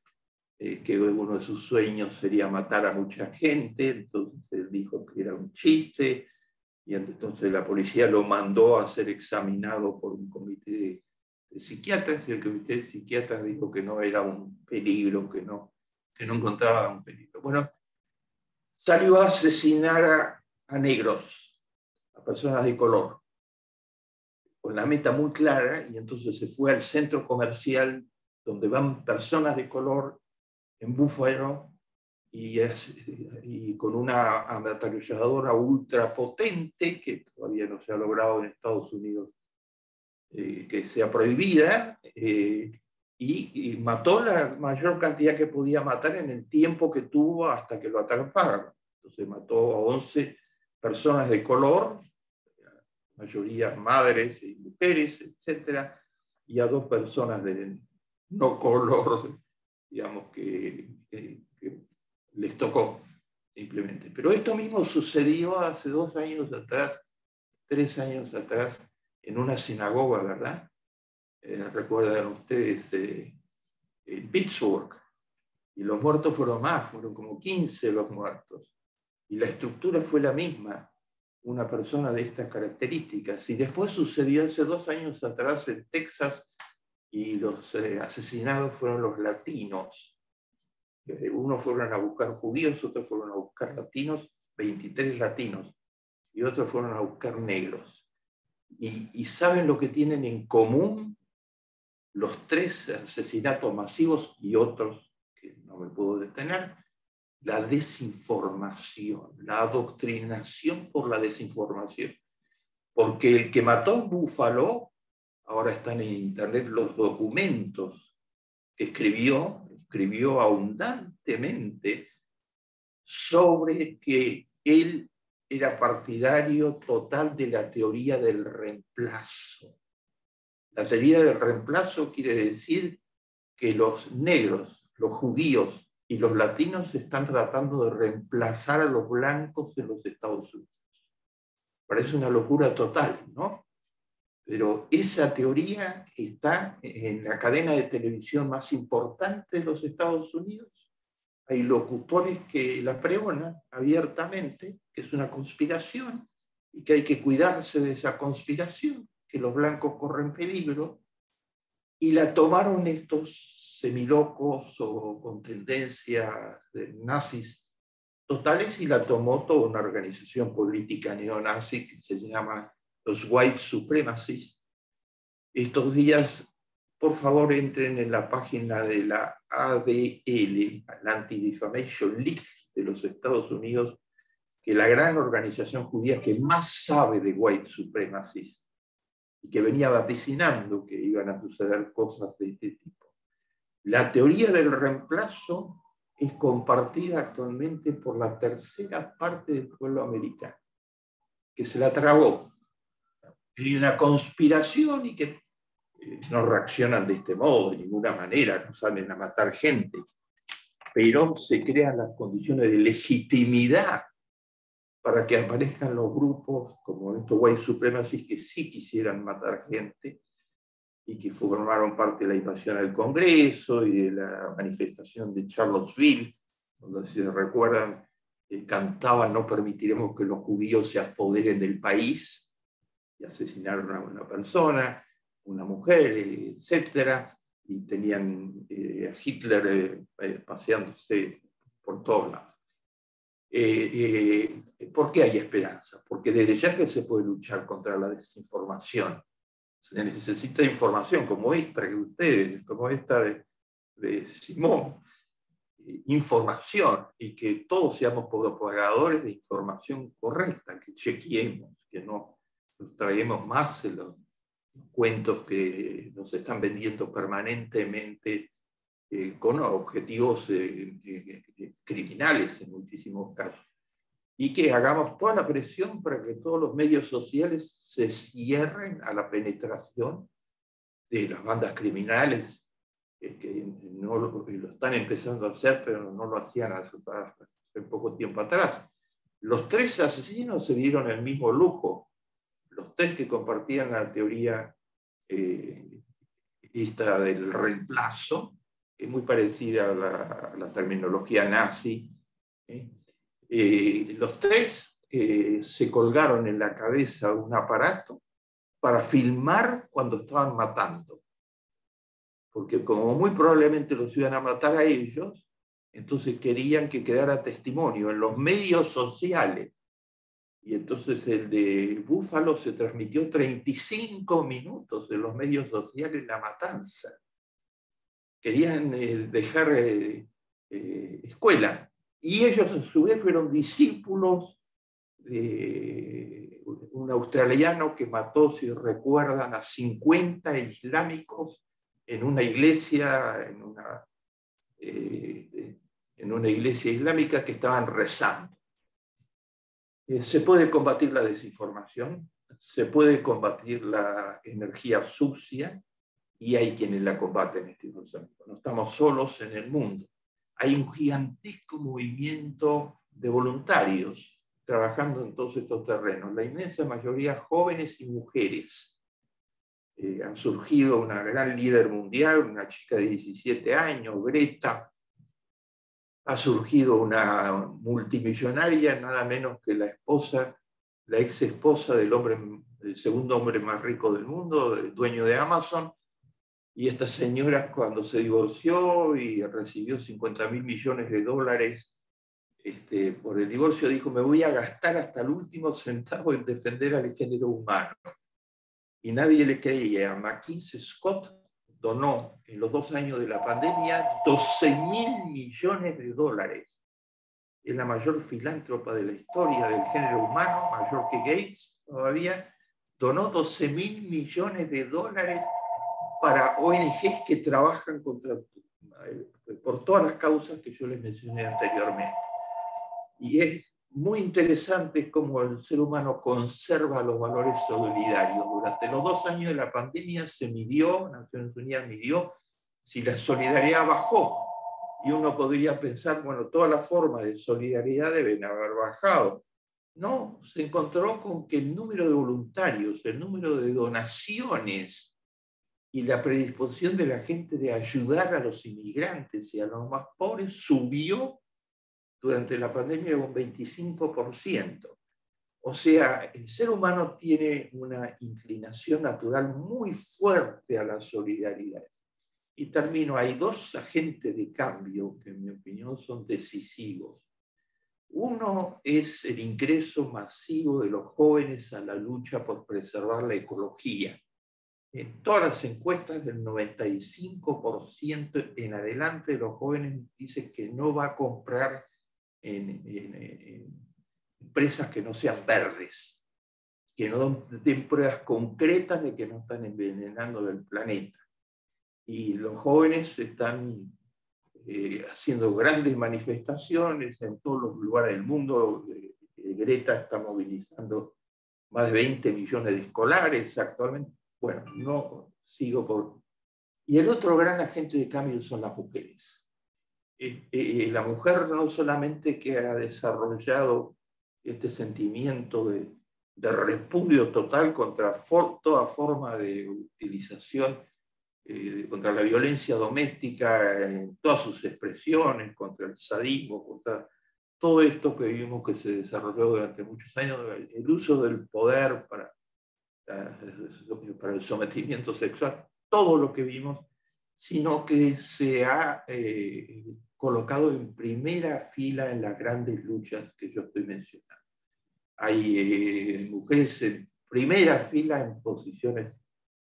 que uno de sus sueños sería matar a mucha gente. Entonces dijo que era un chiste, y entonces la policía lo mandó a ser examinado por un comité de psiquiatras, y el comité de psiquiatras dijo que no era un peligro, que no encontraba un peligro. Bueno, salió a asesinar a negros, a personas de color, con la meta muy clara, y entonces se fue al centro comercial donde van personas de color en Búfalo y con una ametralladora ultra potente, que todavía no se ha logrado en Estados Unidos que sea prohibida, y mató la mayor cantidad que podía matar en el tiempo que tuvo hasta que lo atraparon. Entonces mató a 11 personas de color, mayoría madres y mujeres, etc., y a 2 personas de no color, digamos, que les tocó simplemente. Pero esto mismo sucedió hace 2 años atrás, 3 años atrás, en una sinagoga, ¿verdad? Recuerdan ustedes en Pittsburgh, y los muertos fueron más, fueron como 15 los muertos, y la estructura fue la misma, una persona de estas características. Y después sucedió hace 2 años atrás en Texas, y los asesinados fueron los latinos. Unos fueron a buscar judíos, otros fueron a buscar latinos, 23 latinos, y otros fueron a buscar negros. Y ¿saben lo que tienen en común los 3 asesinatos masivos y otros que no me puedo detener? La desinformación, la adoctrinación por la desinformación. Porque el que mató en Búfalo, ahora están en internet los documentos que escribió abundantemente sobre que él era partidario total de la teoría del reemplazo. La teoría del reemplazo quiere decir que los negros, los judíos y los latinos están tratando de reemplazar a los blancos en los Estados Unidos. Parece una locura total, ¿no? Pero esa teoría está en la cadena de televisión más importante de los Estados Unidos. Hay locutores que la pregonan abiertamente, que es una conspiración y que hay que cuidarse de esa conspiración, que los blancos corren peligro, y la tomaron estos semilocos o con tendencias nazis totales, y la tomó toda una organización política neonazi que se llama los White Supremacists. Estos días, por favor, entren en la página de la ADL, la Anti-Defamation League de los Estados Unidos, que es la gran organización judía que más sabe de White Supremacists y que venía vaticinando que iban a suceder cosas de este tipo. La teoría del reemplazo es compartida actualmente por la 1/3 parte del pueblo americano, que se la tragó. Hay una conspiración y que no reaccionan de este modo de ninguna manera, no salen a matar gente, pero se crean las condiciones de legitimidad para que aparezcan los grupos como estos white supremacists que sí quisieran matar gente y que formaron parte de la invasión al Congreso y de la manifestación de Charlottesville, donde, si se recuerdan, cantaban "no permitiremos que los judíos se apoderen del país", y asesinaron a una persona, una mujer, etc. Y tenían a Hitler paseándose por todos lados. ¿Por qué hay esperanza? Porque desde ya que se puede luchar contra la desinformación. Se necesita información como esta que ustedes, como esta de Simón, información, y que todos seamos propagadores de información correcta, que chequeemos, que no nos traemos más en los cuentos que nos están vendiendo permanentemente con objetivos criminales en muchísimos casos. Y que hagamos toda la presión para que todos los medios sociales se cierren a la penetración de las bandas criminales, que no lo están empezando a hacer, pero no lo hacían hace poco tiempo atrás. Los 3 asesinos se dieron el mismo lujo, los 3 que compartían la teoría esta del reemplazo, que es muy parecida a la terminología nazi. Los 3 se colgaron en la cabeza un aparato para filmar cuando estaban matando. Porque como muy probablemente los iban a matar a ellos, entonces querían que quedara testimonio en los medios sociales. Y entonces el de Búfalo se transmitió 35 minutos en los medios sociales la matanza. Querían dejar escuela Y ellos a su vez fueron discípulos de un australiano que mató, si recuerdan, a 50 islámicos en una iglesia, en una iglesia islámica que estaban rezando. Se puede combatir la desinformación, se puede combatir la energía sucia, y hay quienes la combaten, estimados amigos. No estamos solos en el mundo. Hay un gigantesco movimiento de voluntarios trabajando en todos estos terrenos, la inmensa mayoría jóvenes y mujeres. Han surgido una gran líder mundial, una chica de 17 años, Greta. Ha surgido una multimillonaria, nada menos que la ex esposa del segundo hombre más rico del mundo, el dueño de Amazon. Y esta señora, cuando se divorció y recibió 50.000 millones de dólares por el divorcio, dijo: me voy a gastar hasta el último centavo en defender al género humano. Y nadie le creía. McKinsey Scott donó en los 2 años de la pandemia 12.000 millones de dólares. Es la mayor filántropa de la historia del género humano, mayor que Gates todavía. Donó 12.000 millones de dólares para ONGs que trabajan por todas las causas que yo les mencioné anteriormente. Y es muy interesante cómo el ser humano conserva los valores solidarios. Durante los 2 años de la pandemia Naciones Unidas midió si la solidaridad bajó. Y uno podría pensar, bueno, todas las formas de solidaridad deben haber bajado. No, se encontró con que el número de voluntarios, el número de donaciones y la predisposición de la gente de ayudar a los inmigrantes y a los más pobres subió durante la pandemia un 25%. O sea, el ser humano tiene una inclinación natural muy fuerte a la solidaridad. Y termino, hay 2 agentes de cambio que en mi opinión son decisivos. Uno es el ingreso masivo de los jóvenes a la lucha por preservar la ecología. En todas las encuestas, del 95% en adelante de los jóvenes dicen que no va a comprar en empresas que no sean verdes, que no den pruebas concretas de que no están envenenando el planeta. Y los jóvenes están haciendo grandes manifestaciones en todos los lugares del mundo. Greta está movilizando más de 20 millones de escolares actualmente. Bueno, no sigo por... Y el otro gran agente de cambio son las mujeres. La mujer no solamente que ha desarrollado este sentimiento de repudio total contra toda forma de utilización, contra la violencia doméstica en todas sus expresiones, contra el sadismo, contra todo esto que vimos que se desarrolló durante muchos años, el uso del poder para el sometimiento sexual, todo lo que vimos, sino que se ha colocado en primera fila en las grandes luchas que yo estoy mencionando. Hay mujeres en primera fila en posiciones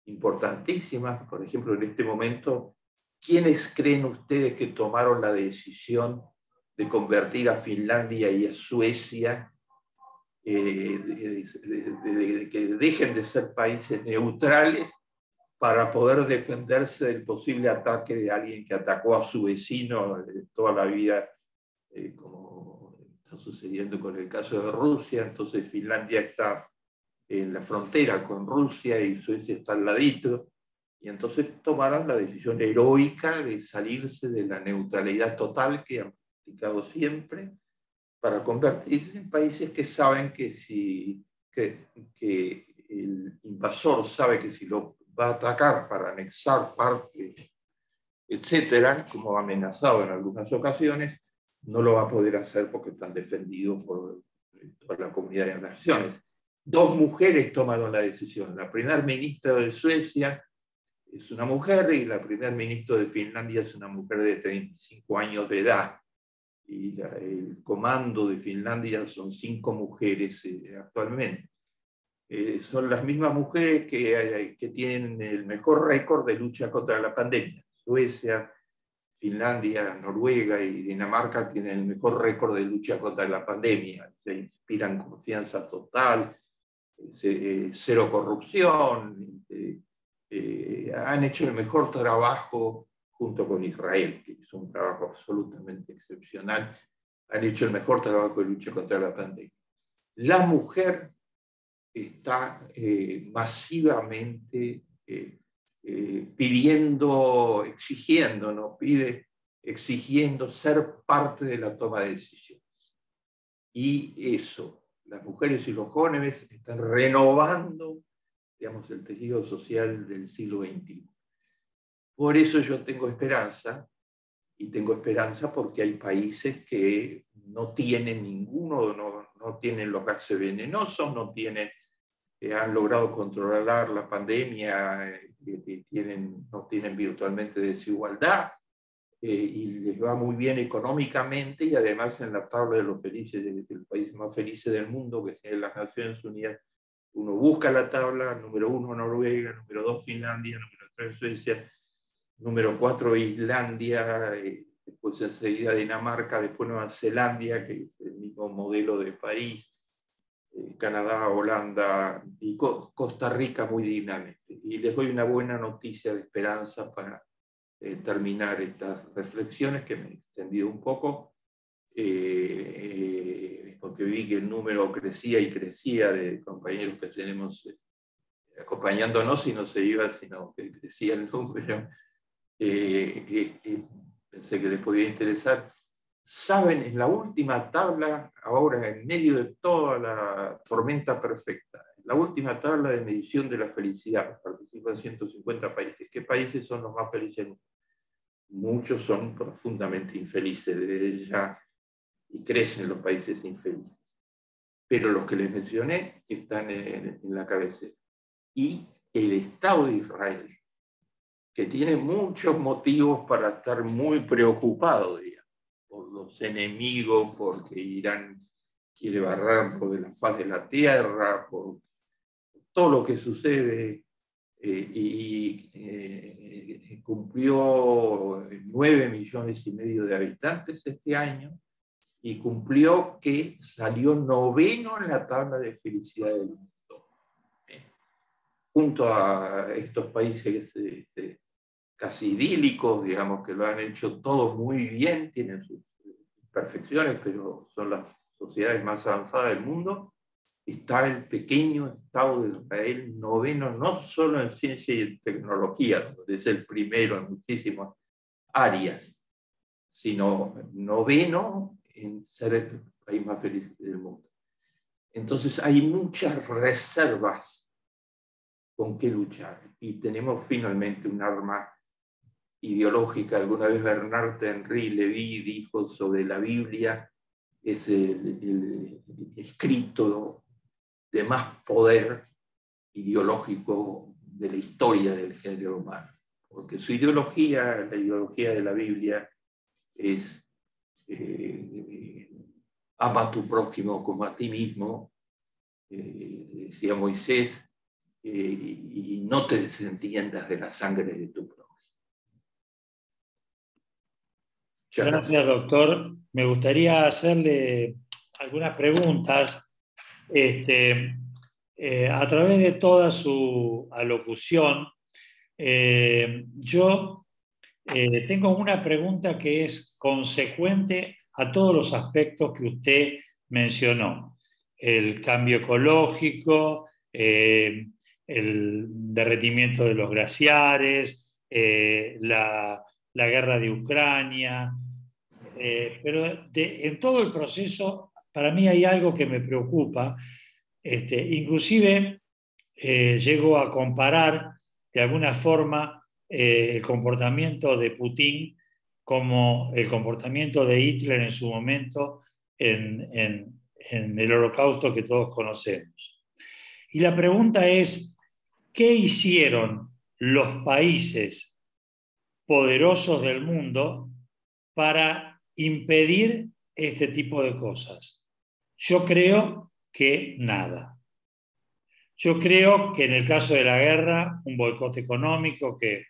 importantísimas. Por ejemplo, en este momento, ¿quiénes creen ustedes que tomaron la decisión de convertir a Finlandia y a Suecia, de que dejen de ser países neutrales para poder defenderse del posible ataque de alguien que atacó a su vecino toda la vida, como está sucediendo con el caso de Rusia? Entonces Finlandia está en la frontera con Rusia y Suecia está al ladito, y entonces tomaron la decisión heroica de salirse de la neutralidad total que han practicado siempre, para convertirse en países que saben que el invasor sabe que si lo va a atacar para anexar parte, etcétera, como ha amenazado en algunas ocasiones, no lo va a poder hacer porque están defendidos por la comunidad de las naciones. 2 mujeres tomaron la decisión. La primer ministra de Suecia es una mujer y la primer ministro de Finlandia es una mujer de 35 años de edad. Y el comando de Finlandia son 5 mujeres actualmente. Son las mismas mujeres que tienen el mejor récord de lucha contra la pandemia. Suecia, Finlandia, Noruega y Dinamarca tienen el mejor récord de lucha contra la pandemia. Se inspiran confianza total, cero corrupción, han hecho el mejor trabajo junto con Israel, que es un trabajo absolutamente excepcional, han hecho el mejor trabajo de lucha contra la pandemia. La mujer está masivamente pidiendo, exigiendo, ¿no? Exigiendo ser parte de la toma de decisiones. Y eso, las mujeres y los jóvenes están renovando, digamos, el tejido social del siglo XXI. Por eso yo tengo esperanza, y tengo esperanza porque hay países que no tienen ninguno, no tienen los gases venenosos, no han logrado controlar la pandemia, no tienen virtualmente desigualdad, y les va muy bien económicamente, y además en la tabla de los felices, del país más felices del mundo, que es las Naciones Unidas, uno busca la tabla, número 1 Noruega, número 2 Finlandia, número 3 Suecia, número 4 Islandia, después enseguida Dinamarca, después Nueva Zelanda, que es el mismo modelo de país, Canadá, Holanda y Costa Rica muy dignamente. Y les doy una buena noticia de esperanza para terminar estas reflexiones, que me he extendido un poco, porque vi que el número crecía y crecía de compañeros que tenemos acompañándonos, y no se iba, sino que crecía el número. Pensé que les podía interesar. Saben, en la última tabla, ahora en medio de toda la tormenta perfecta, la última tabla de medición de la felicidad, participan 150 países. ¿Qué países son los más felices? Muchos son profundamente infelices desde ya, y crecen los países infelices. Pero los que les mencioné están en la cabecera. Y el Estado de Israel, que tiene muchos motivos para estar muy preocupado, digamos, por los enemigos, porque Irán quiere barrerlo de la faz de la tierra, por todo lo que sucede, cumplió 9,5 millones de habitantes este año, y cumplió que salió noveno en la tabla de felicidad del mundo, junto a estos países casi idílicos, digamos, que lo han hecho todo muy bien, tienen sus imperfecciones, pero son las sociedades más avanzadas del mundo. Está el pequeño Estado de Israel noveno, no solo en ciencia y en tecnología, donde es el primero en muchísimas áreas, sino noveno en ser el país más feliz del mundo. Entonces hay muchas reservas con qué luchar, y tenemos finalmente un arma ideológica. Alguna vez Bernard-Henri Lévy dijo sobre la Biblia: es el escrito de más poder ideológico de la historia del género humano, porque su ideología, la ideología de la Biblia, es ama a tu prójimo como a ti mismo, decía Moisés, y no te desentiendas de la sangre de tu prójimo. Gracias, doctor. Me gustaría hacerle algunas preguntas. A través de toda su alocución, yo tengo una pregunta que es consecuente a todos los aspectos que usted mencionó: el cambio ecológico, el derretimiento de los glaciares, la guerra de Ucrania, pero en todo el proceso para mí hay algo que me preocupa. Inclusive llego a comparar de alguna forma el comportamiento de Putin como el comportamiento de Hitler en su momento en el Holocausto que todos conocemos. Y la pregunta es: ¿qué hicieron los países poderosos del mundo para impedir este tipo de cosas? Yo creo que nada. Yo creo que en el caso de la guerra, un boicot económico que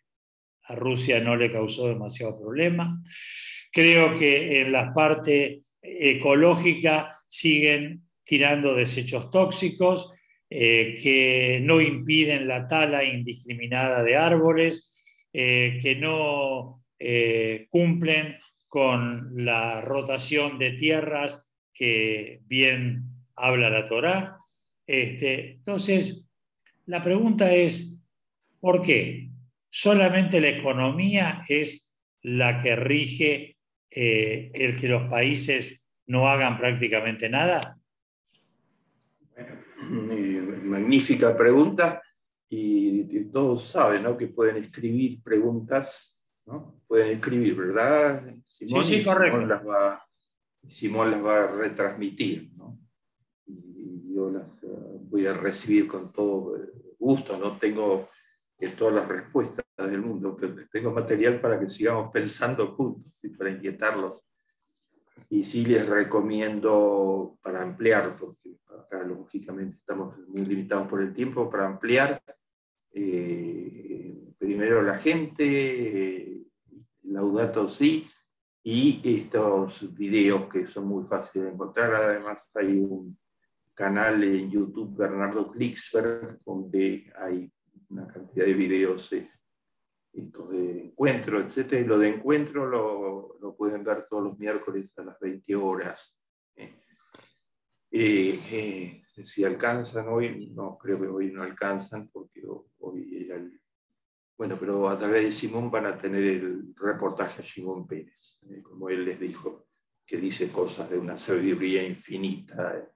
a Rusia no le causó demasiado problema. Creo que en la parte ecológica siguen tirando desechos tóxicos que no impiden la tala indiscriminada de árboles, que no cumplen con la rotación de tierras que bien habla la Torá. Entonces, la pregunta es, ¿por qué? ¿Solamente la economía es la que rige el que los países no hagan prácticamente nada? Magnífica pregunta, y todos saben, ¿no?, que pueden escribir preguntas, ¿no? Pueden escribir, ¿verdad, Simón? Sí, correcto. Simón las va a retransmitir, ¿no? Y yo las voy a recibir con todo gusto. No tengo todas las respuestas del mundo, pero tengo material para que sigamos pensando juntos y para inquietarlos. Y sí les recomiendo, para ampliar, porque acá lógicamente estamos muy limitados por el tiempo, para ampliar, primero la gente, Laudato Si, y estos videos que son muy fáciles de encontrar. Además hay un canal en YouTube, Bernardo Klicksberg, donde hay una cantidad de videos de encuentro, etc. Y lo de encuentro lo pueden ver todos los miércoles a las 20 horas. Si alcanzan hoy, no, creo que hoy no alcanzan, porque hoy era el... Bueno, pero a través de Simón van a tener el reportaje a Simón Pérez, como él les dijo, que dice cosas de una sabiduría infinita.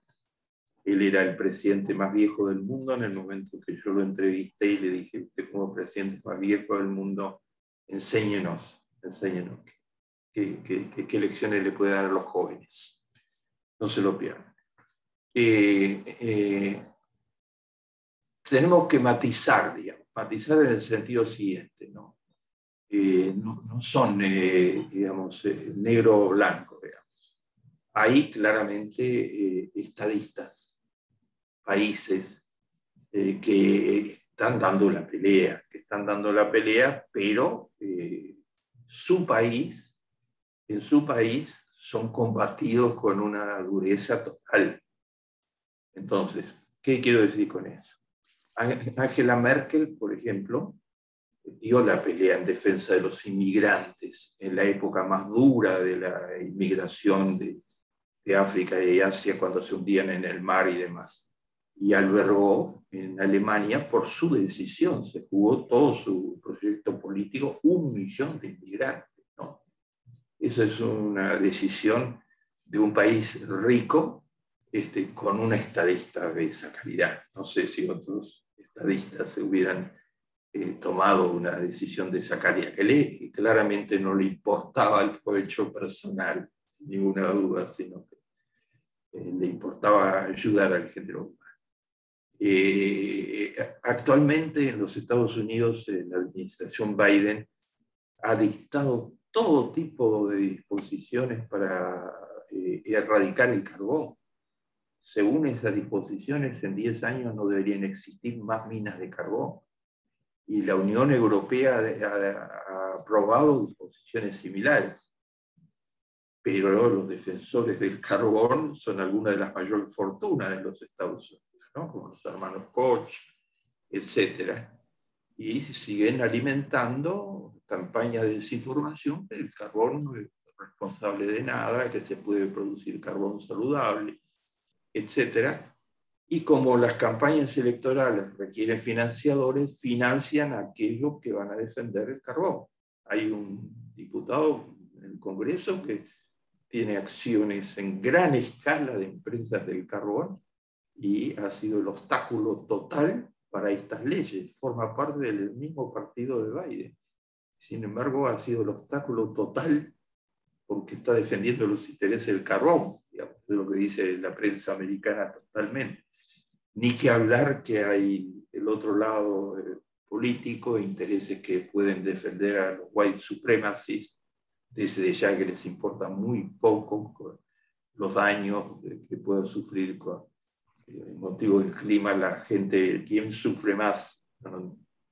Él era el presidente más viejo del mundo en el momento que yo lo entrevisté y le dije: usted como presidente más viejo del mundo, enséñenos qué lecciones le puede dar a los jóvenes. No se lo pierdan. Tenemos que matizar, digamos, matizar en el sentido siguiente, ¿no? No son, digamos, negro o blanco, digamos. Hay claramente estadistas, países que están dando la pelea, pero en su país son combatidos con una dureza total. Entonces, ¿qué quiero decir con eso? Angela Merkel, por ejemplo, dio la pelea en defensa de los inmigrantes en la época más dura de la inmigración de África y Asia, cuando se hundían en el mar y demás. Y albergó en Alemania, por su decisión, se jugó todo su proyecto político, 1 millón de inmigrantes, ¿no? Esa es una decisión de un país rico, con una estadista de esa calidad. No sé si otros estadistas se hubieran tomado una decisión de esa calidad, que claramente no le importaba el provecho personal, sin ninguna duda, sino que le importaba ayudar al género humano. Actualmente en los Estados Unidos, la administración Biden ha dictado todo tipo de disposiciones para erradicar el carbón. Según esas disposiciones, en 10 años no deberían existir más minas de carbón. Y la Unión Europea ha aprobado disposiciones similares. Pero los defensores del carbón son algunas de las mayores fortunas de los Estados Unidos, ¿no? Como los hermanos Koch, etc. Y siguen alimentando campañas de desinformación que el carbón no es responsable de nada, que se puede producir carbón saludable, etc. Y como las campañas electorales requieren financiadores, financian a aquellos que van a defender el carbón. Hay un diputado en el Congreso que tiene acciones en gran escala de empresas del carbón y ha sido el obstáculo total para estas leyes. Forma parte del mismo partido de Biden. Sin embargo, ha sido el obstáculo total porque está defendiendo los intereses del carbón, digamos, de lo que dice la prensa americana totalmente. Ni que hablar que hay el otro lado político, intereses que pueden defender a los white supremacists, desde ya que les importa muy poco los daños que pueda sufrir con el motivo del clima la gente. ¿Quién sufre más?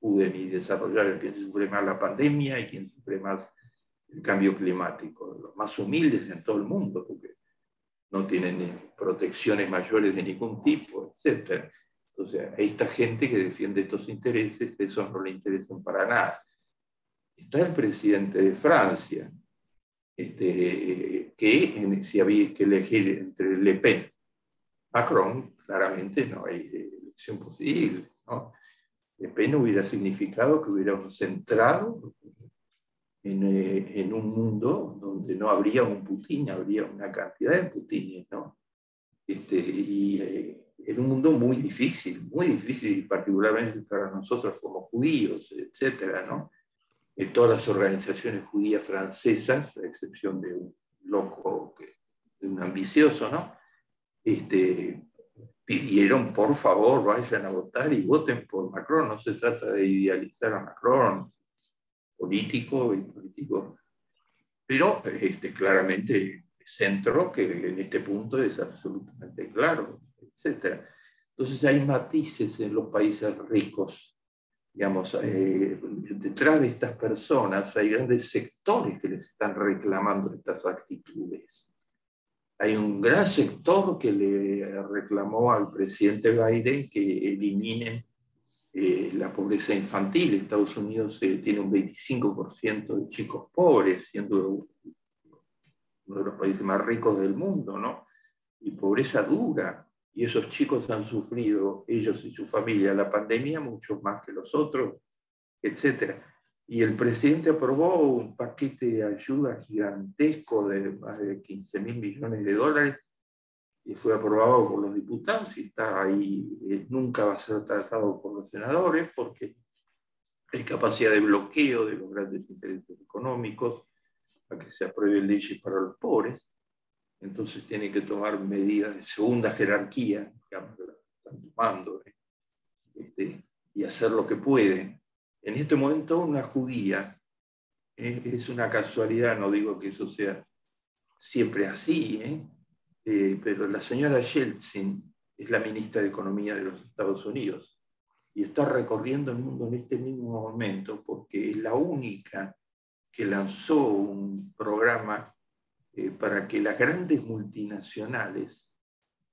pude ni desarrollar quién sufre más la pandemia y quién sufre más el cambio climático. Los más humildes en todo el mundo, porque no tienen ni protecciones mayores de ningún tipo, etc. Entonces, hay esta gente que defiende estos intereses, esos no le interesan para nada. Está el presidente de Francia, que si había que elegir entre Le Pen y Macron, claramente no hay elección posible, ¿no? Le Pen hubiera significado que hubiéramos centrado en un mundo donde no habría un Putin, habría una cantidad de Putines, ¿no? En un mundo muy difícil, y particularmente para nosotros como judíos, etcétera, ¿no? Todas las organizaciones judías francesas, a excepción de un loco, de un ambicioso, ¿no? Pidieron, por favor, vayan a votar y voten por Macron. No se trata de idealizar a Macron, político, pero claramente centro, que en este punto es absolutamente claro, etc. Entonces hay matices en los países ricos. Digamos, detrás de estas personas hay grandes sectores que les están reclamando estas actitudes. Hay un gran sector que le reclamó al presidente Biden que eliminen la pobreza infantil. Estados Unidos tiene un 25% de chicos pobres, siendo uno de los países más ricos del mundo, ¿no? Y pobreza dura. Y esos chicos han sufrido, ellos y su familia, la pandemia mucho más que los otros, etc. Y el presidente aprobó un paquete de ayuda gigantesco de más de 15.000 millones de dólares y fue aprobado por los diputados y está ahí, nunca va a ser tratado por los senadores porque hay capacidad de bloqueo de los grandes intereses económicos para que se aprueben leyes para los pobres. Entonces tiene que tomar medidas de segunda jerarquía, digamos, que están tomando, y hacer lo que pueden. En este momento una judía, es una casualidad, no digo que eso sea siempre así, pero la señora Yeltsin es la ministra de Economía de los Estados Unidos y está recorriendo el mundo en este mismo momento porque es la única que lanzó un programa para que las grandes multinacionales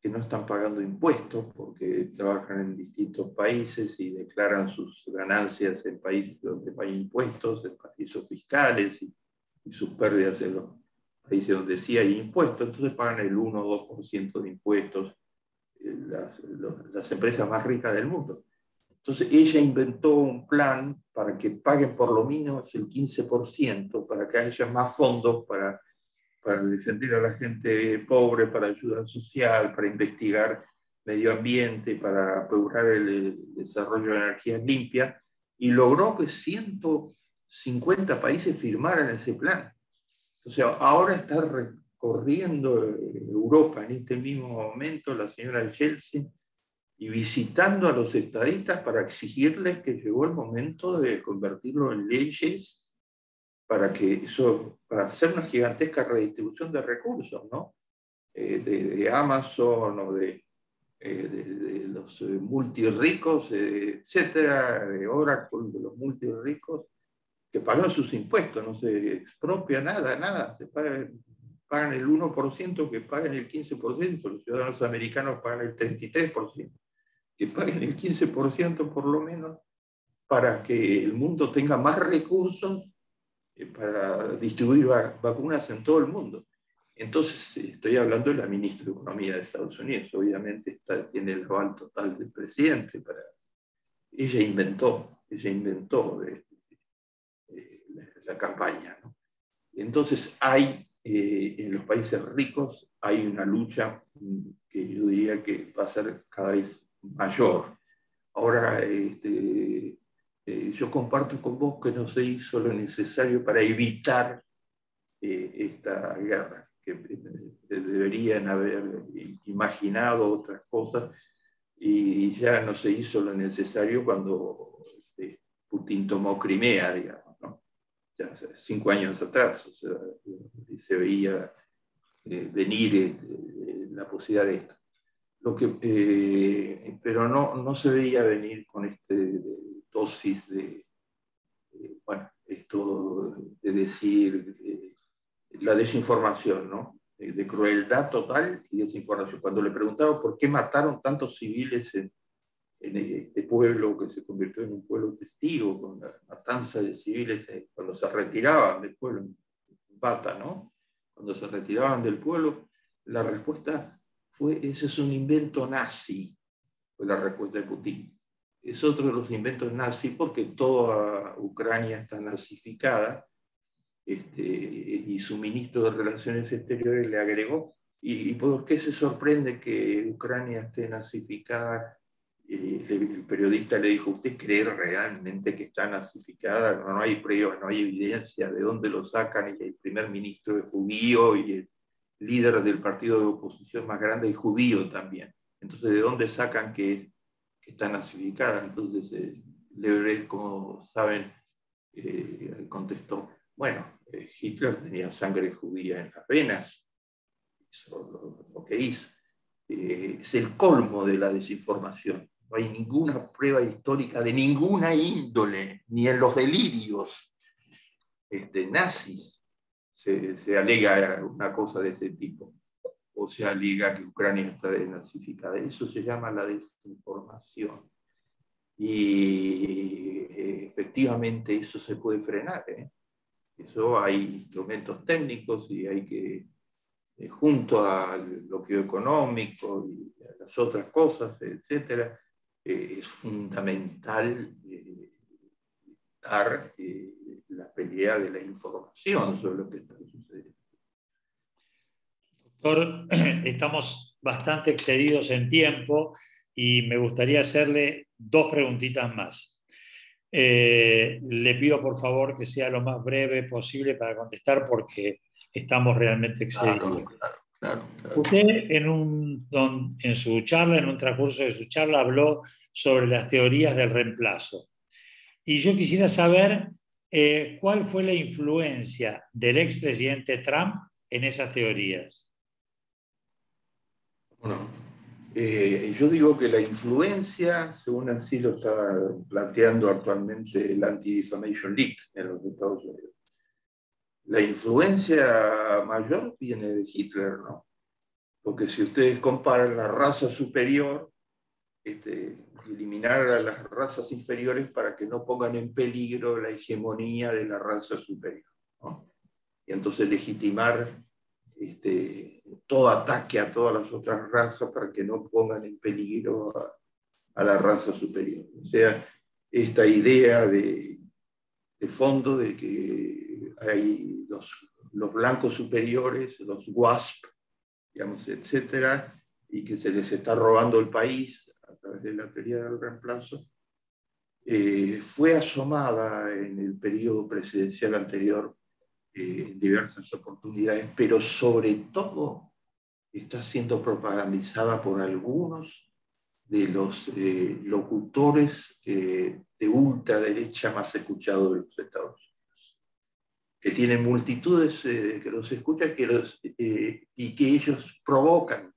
que no están pagando impuestos porque trabajan en distintos países y declaran sus ganancias en países donde no hay impuestos, en paraísos fiscales y sus pérdidas en los países donde sí hay impuestos, entonces pagan el 1 o 2% de impuestos las empresas más ricas del mundo. Entonces ella inventó un plan para que paguen por lo menos el 15%, para que haya más fondos para defender a la gente pobre, para ayuda social, para investigar medio ambiente, para asegurar el desarrollo de energías limpias, y logró que 150 países firmaran ese plan. O sea, ahora está recorriendo Europa en este mismo momento la señora Yeltsin y visitando a los estadistas para exigirles que llegó el momento de convertirlo en leyes para hacer una gigantesca redistribución de recursos, ¿no? De Amazon o de los multirricos, etcétera, de Oracle, de los multirricos, que pagan sus impuestos, no se expropia nada, se pagan el 1%, que paguen el 15%, los ciudadanos americanos pagan el 33%, que paguen el 15% por lo menos, para que el mundo tenga más recursos para distribuir vacunas en todo el mundo. Entonces, estoy hablando de la ministra de Economía de Estados Unidos, obviamente tiene el aval total del presidente. Ella inventó la campaña, ¿no? Entonces, en los países ricos hay una lucha que yo diría que va a ser cada vez mayor. Ahora, yo comparto con vos que no se hizo lo necesario para evitar esta guerra, que deberían haber imaginado otras cosas y ya no se hizo lo necesario cuando Putin tomó Crimea, digamos, ¿no? Ya 5 años atrás, o sea, se veía venir la posibilidad de esto. Pero no se veía venir con este dosis de, bueno, esto de decir la desinformación, ¿no? De crueldad total y desinformación. Cuando le preguntaron por qué mataron tantos civiles en este pueblo que se convirtió en un pueblo testigo, con la matanza de civiles cuando se retiraban del pueblo, en Bata, ¿no? Cuando se retiraban del pueblo, la respuesta fue: ese es un invento nazi, fue la respuesta de Putin. Es otro de los inventos nazis porque toda Ucrania está nazificada, y su ministro de Relaciones Exteriores le agregó: ¿y por qué se sorprende que Ucrania esté nazificada? El periodista le dijo: ¿usted cree realmente que está nazificada? No hay pruebas, no hay evidencia. ¿De dónde lo sacan? Y el primer ministro es judío y el líder del partido de oposición más grande es judío también. Entonces, ¿de dónde sacan que está nazificada? Entonces, Lebedev, como saben, contestó: bueno, Hitler tenía sangre judía en las venas, eso lo que hizo. Es el colmo de la desinformación. No hay ninguna prueba histórica de ninguna índole, ni en los delirios nazis se alega una cosa de ese tipo, o se alega que Ucrania está denazificada. Eso se llama la desinformación. Y efectivamente eso se puede frenar, ¿eh? Eso hay instrumentos técnicos y hay que, junto al bloqueo económico y a las otras cosas, etcétera, es fundamental dar la pelea de la información sobre lo que está sucediendo. Doctor, estamos bastante excedidos en tiempo y me gustaría hacerle dos preguntitas más. Le pido por favor que sea lo más breve posible para contestar porque estamos realmente excedidos. Claro. Usted en su charla, en un transcurso de su charla, habló sobre las teorías del reemplazo. Y yo quisiera saber cuál fue la influencia del expresidente Trump en esas teorías. Bueno, yo digo que la influencia, según así lo está planteando actualmente el Anti-Defamation League en los Estados Unidos, la influencia mayor viene de Hitler, ¿no? Porque si ustedes comparan la raza superior, eliminar a las razas inferiores para que no pongan en peligro la hegemonía de la raza superior, ¿no? Y entonces legitimar todo ataque a todas las otras razas para que no pongan en peligro a la raza superior. O sea, esta idea de fondo de que hay los blancos superiores, los WASP, digamos, etcétera, y que se les está robando el país a través de la teoría del reemplazo, fue asomada en el periodo presidencial anterior en diversas oportunidades, pero sobre todo está siendo propagandizada por algunos de los locutores de ultraderecha más escuchados de los Estados Unidos, que tienen multitudes que los escuchan y que ellos provocan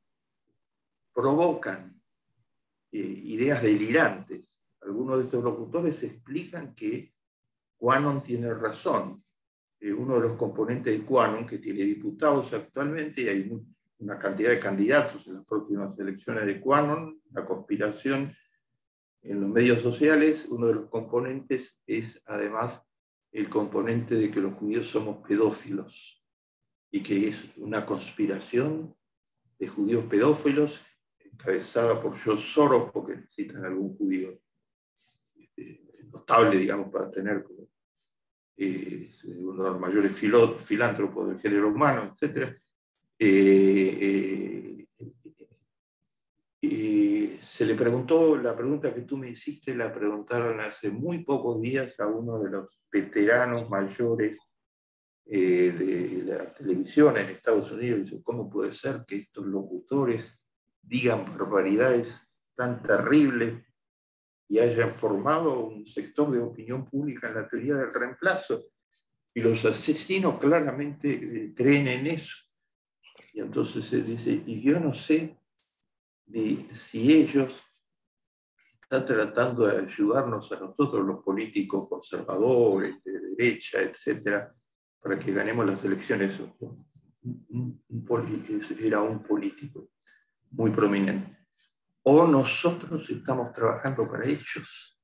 ideas delirantes. Algunos de estos locutores explican que QAnon tiene razón. Uno de los componentes de QAnon, que tiene diputados actualmente, y hay una cantidad de candidatos en las próximas elecciones de QAnon, la conspiración en los medios sociales, uno de los componentes es además el componente de que los judíos somos pedófilos y que es una conspiración de judíos pedófilos encabezada por George Soros, porque necesitan algún judío notable, digamos, para tener como uno de los mayores filántropos del género humano, etc. Se le preguntó, la pregunta que tú me hiciste, la preguntaron hace muy pocos días a uno de los veteranos mayores de la televisión en Estados Unidos. Dice: ¿cómo puede ser que estos locutores digan barbaridades tan terribles y hayan formado un sector de opinión pública en la teoría del reemplazo? Y los asesinos claramente creen en eso. Y entonces se dice: y yo no sé si ellos está tratando de ayudarnos a nosotros, los políticos conservadores, de derecha, etcétera, para que ganemos las elecciones. Era un político muy prominente. O nosotros estamos trabajando para ellos.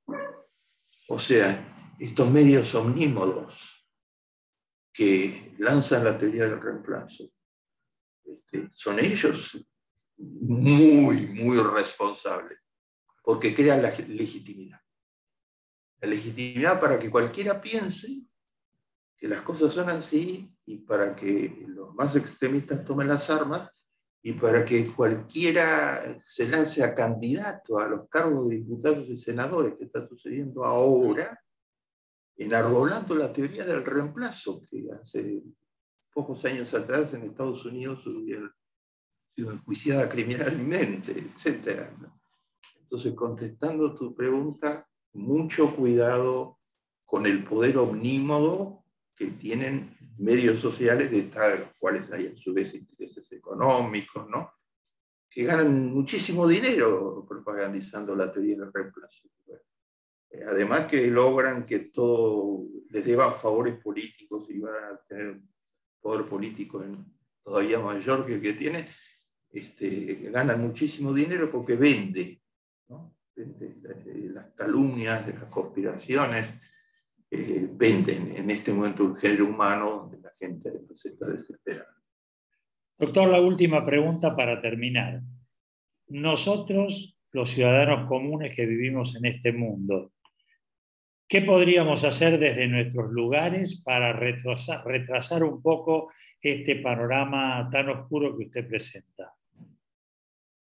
O sea, estos medios omnímodos que lanzan la teoría del reemplazo, son ellos muy, muy responsables, porque crean la legitimidad. La legitimidad para que cualquiera piense que las cosas son así y para que los más extremistas tomen las armas y para que cualquiera se lance a candidato a los cargos de diputados y senadores, que está sucediendo ahora, enarbolando la teoría del reemplazo, que hace pocos años atrás en Estados Unidos hubiera sido enjuiciada criminalmente, etc. Entonces, contestando tu pregunta, mucho cuidado con el poder omnímodo que tienen medios sociales, detrás de los cuales hay a su vez intereses económicos, ¿no?, que ganan muchísimo dinero propagandizando la teoría del reemplazo. Además que logran que todo les deba favores políticos y van a tener poder político todavía mayor que el que tienen, ganan muchísimo dinero porque vende, ¿no? Las calumnias, de las conspiraciones, venden en este momento el género humano, donde la gente se está desesperada. Doctor, la última pregunta para terminar. Nosotros, los ciudadanos comunes que vivimos en este mundo, ¿qué podríamos hacer desde nuestros lugares para retrasar un poco este panorama tan oscuro que usted presenta?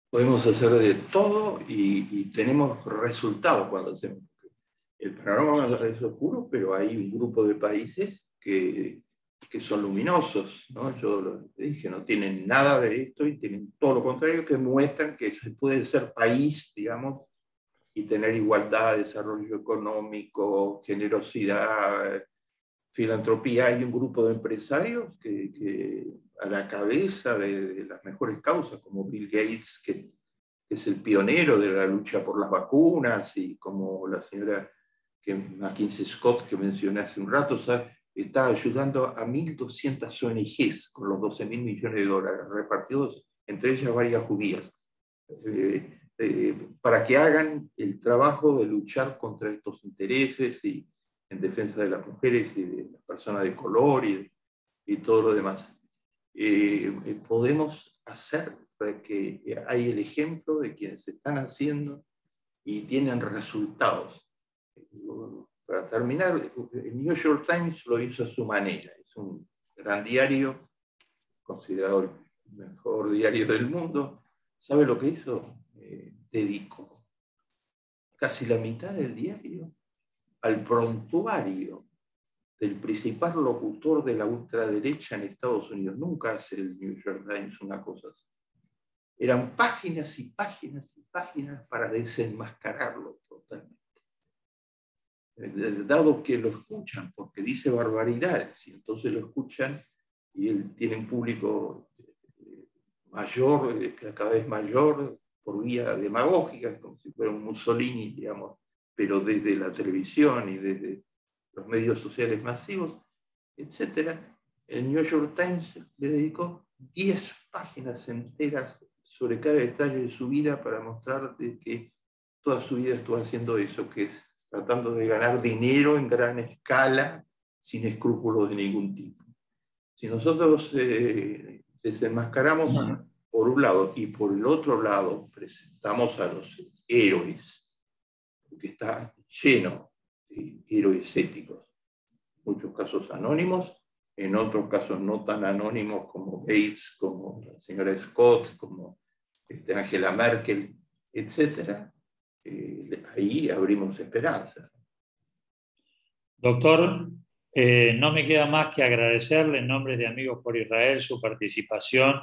Podemos hacer de todo y tenemos resultados cuando hacemos. El panorama es oscuro, pero hay un grupo de países que son luminosos, ¿no? Yo lo dije, no tienen nada de esto y tienen todo lo contrario, que muestran que se puede ser país, digamos, y tener igualdad, desarrollo económico, generosidad, filantropía. Hay un grupo de empresarios que a la cabeza de las mejores causas, como Bill Gates, que es el pionero de la lucha por las vacunas, y como la señora McKinsey Scott, que mencioné hace un rato, ¿sabes?, está ayudando a 1.200 ONGs con los $12.000 millones repartidos, entre ellas varias judías, para que hagan el trabajo de luchar contra estos intereses y en defensa de las mujeres y de las personas de color y todo lo demás. Podemos hacer que hay el ejemplo de quienes están haciendo y tienen resultados. Para terminar, el New York Times lo hizo a su manera. Es un gran diario, considerado el mejor diario del mundo. ¿Sabe lo que hizo? Dedicó casi la mitad del diario al prontuario del principal locutor de la ultraderecha en Estados Unidos. Nunca hace el New York Times una cosa así. Eran páginas y páginas y páginas para desenmascararlo totalmente. Dado que lo escuchan, porque dice barbaridades, y entonces lo escuchan, y él tiene un público mayor, cada vez mayor, por vía demagógica, como si fuera un Mussolini, digamos, pero desde la televisión y desde los medios sociales masivos, etc. El New York Times le dedicó 10 páginas enteras sobre cada detalle de su vida para mostrar de que toda su vida estuvo haciendo eso, que es tratando de ganar dinero en gran escala, sin escrúpulos de ningún tipo. Si nosotros desenmascaramos por un lado y por el otro lado presentamos a los héroes, porque está lleno de héroes éticos, en muchos casos anónimos, en otros casos no tan anónimos como Gates, como la señora Scott, como Angela Merkel, etc. Ahí abrimos esperanza. Doctor, no me queda más que agradecerle en nombre de Amigos por Israel su participación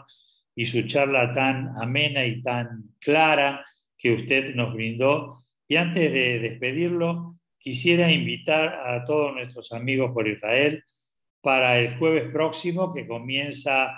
y su charla tan amena y tan clara que usted nos brindó. Y antes de despedirlo, quisiera invitar a todos nuestros Amigos por Israel para el jueves próximo, que comienza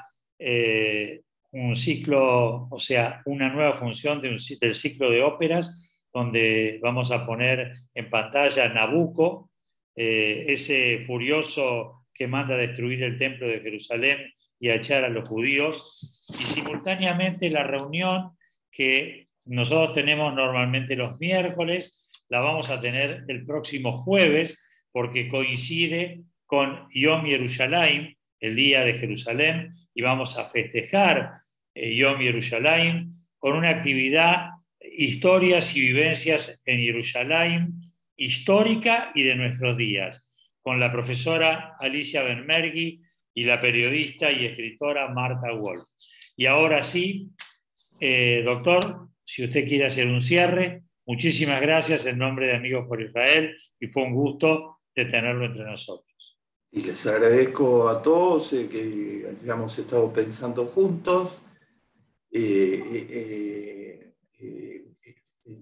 un ciclo, o sea, una nueva función del ciclo de óperas donde vamos a poner en pantalla Nabucco, ese furioso que manda a destruir el templo de Jerusalén y a echar a los judíos, y simultáneamente la reunión que nosotros tenemos normalmente los miércoles, la vamos a tener el próximo jueves, porque coincide con Yom Yerushalayim, el día de Jerusalén, y vamos a festejar Yom Yerushalayim con una actividad, historias y vivencias en Yerushalayim, histórica y de nuestros días, con la profesora Alicia Benmergui y la periodista y escritora Marta Wolf. Y ahora sí, doctor, si usted quiere hacer un cierre, muchísimas gracias en nombre de Amigos por Israel y fue un gusto de tenerlo entre nosotros. Y les agradezco a todos que hayamos estado pensando juntos.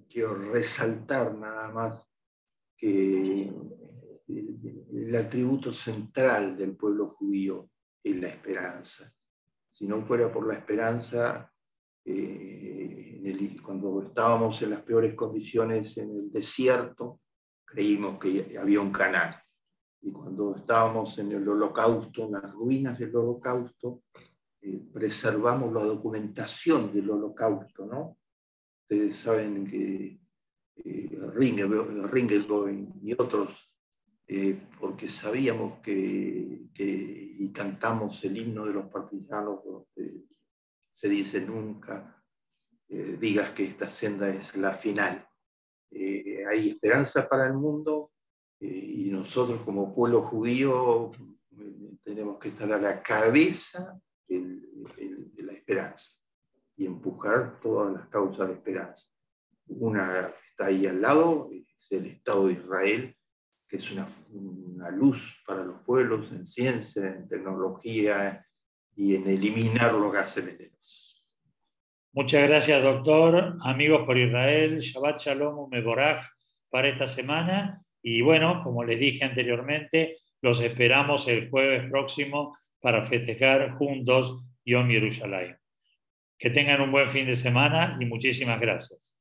Quiero resaltar nada más que el atributo central del pueblo judío es la esperanza. Si no fuera por la esperanza, cuando estábamos en las peores condiciones en el desierto, creímos que había un Canaán. Y cuando estábamos en el Holocausto, en las ruinas del Holocausto, preservamos la documentación del Holocausto, ¿no? Ustedes saben que Ringelboim y otros, porque sabíamos y cantamos el himno de los partisanos, donde se dice nunca digas que esta senda es la final. Hay esperanza para el mundo y nosotros como pueblo judío tenemos que estar a la cabeza de la esperanza y empujar todas las causas de esperanza. Una está ahí al lado, es el Estado de Israel, que es una luz para los pueblos en ciencia, en tecnología y en eliminar los gases venenosos. Muchas gracias, doctor. Amigos por Israel, Shabbat Shalom Umeboraj para esta semana. Y bueno, como les dije anteriormente, los esperamos el jueves próximo para festejar juntos Yom Yerushalayim. Que tengan un buen fin de semana y muchísimas gracias.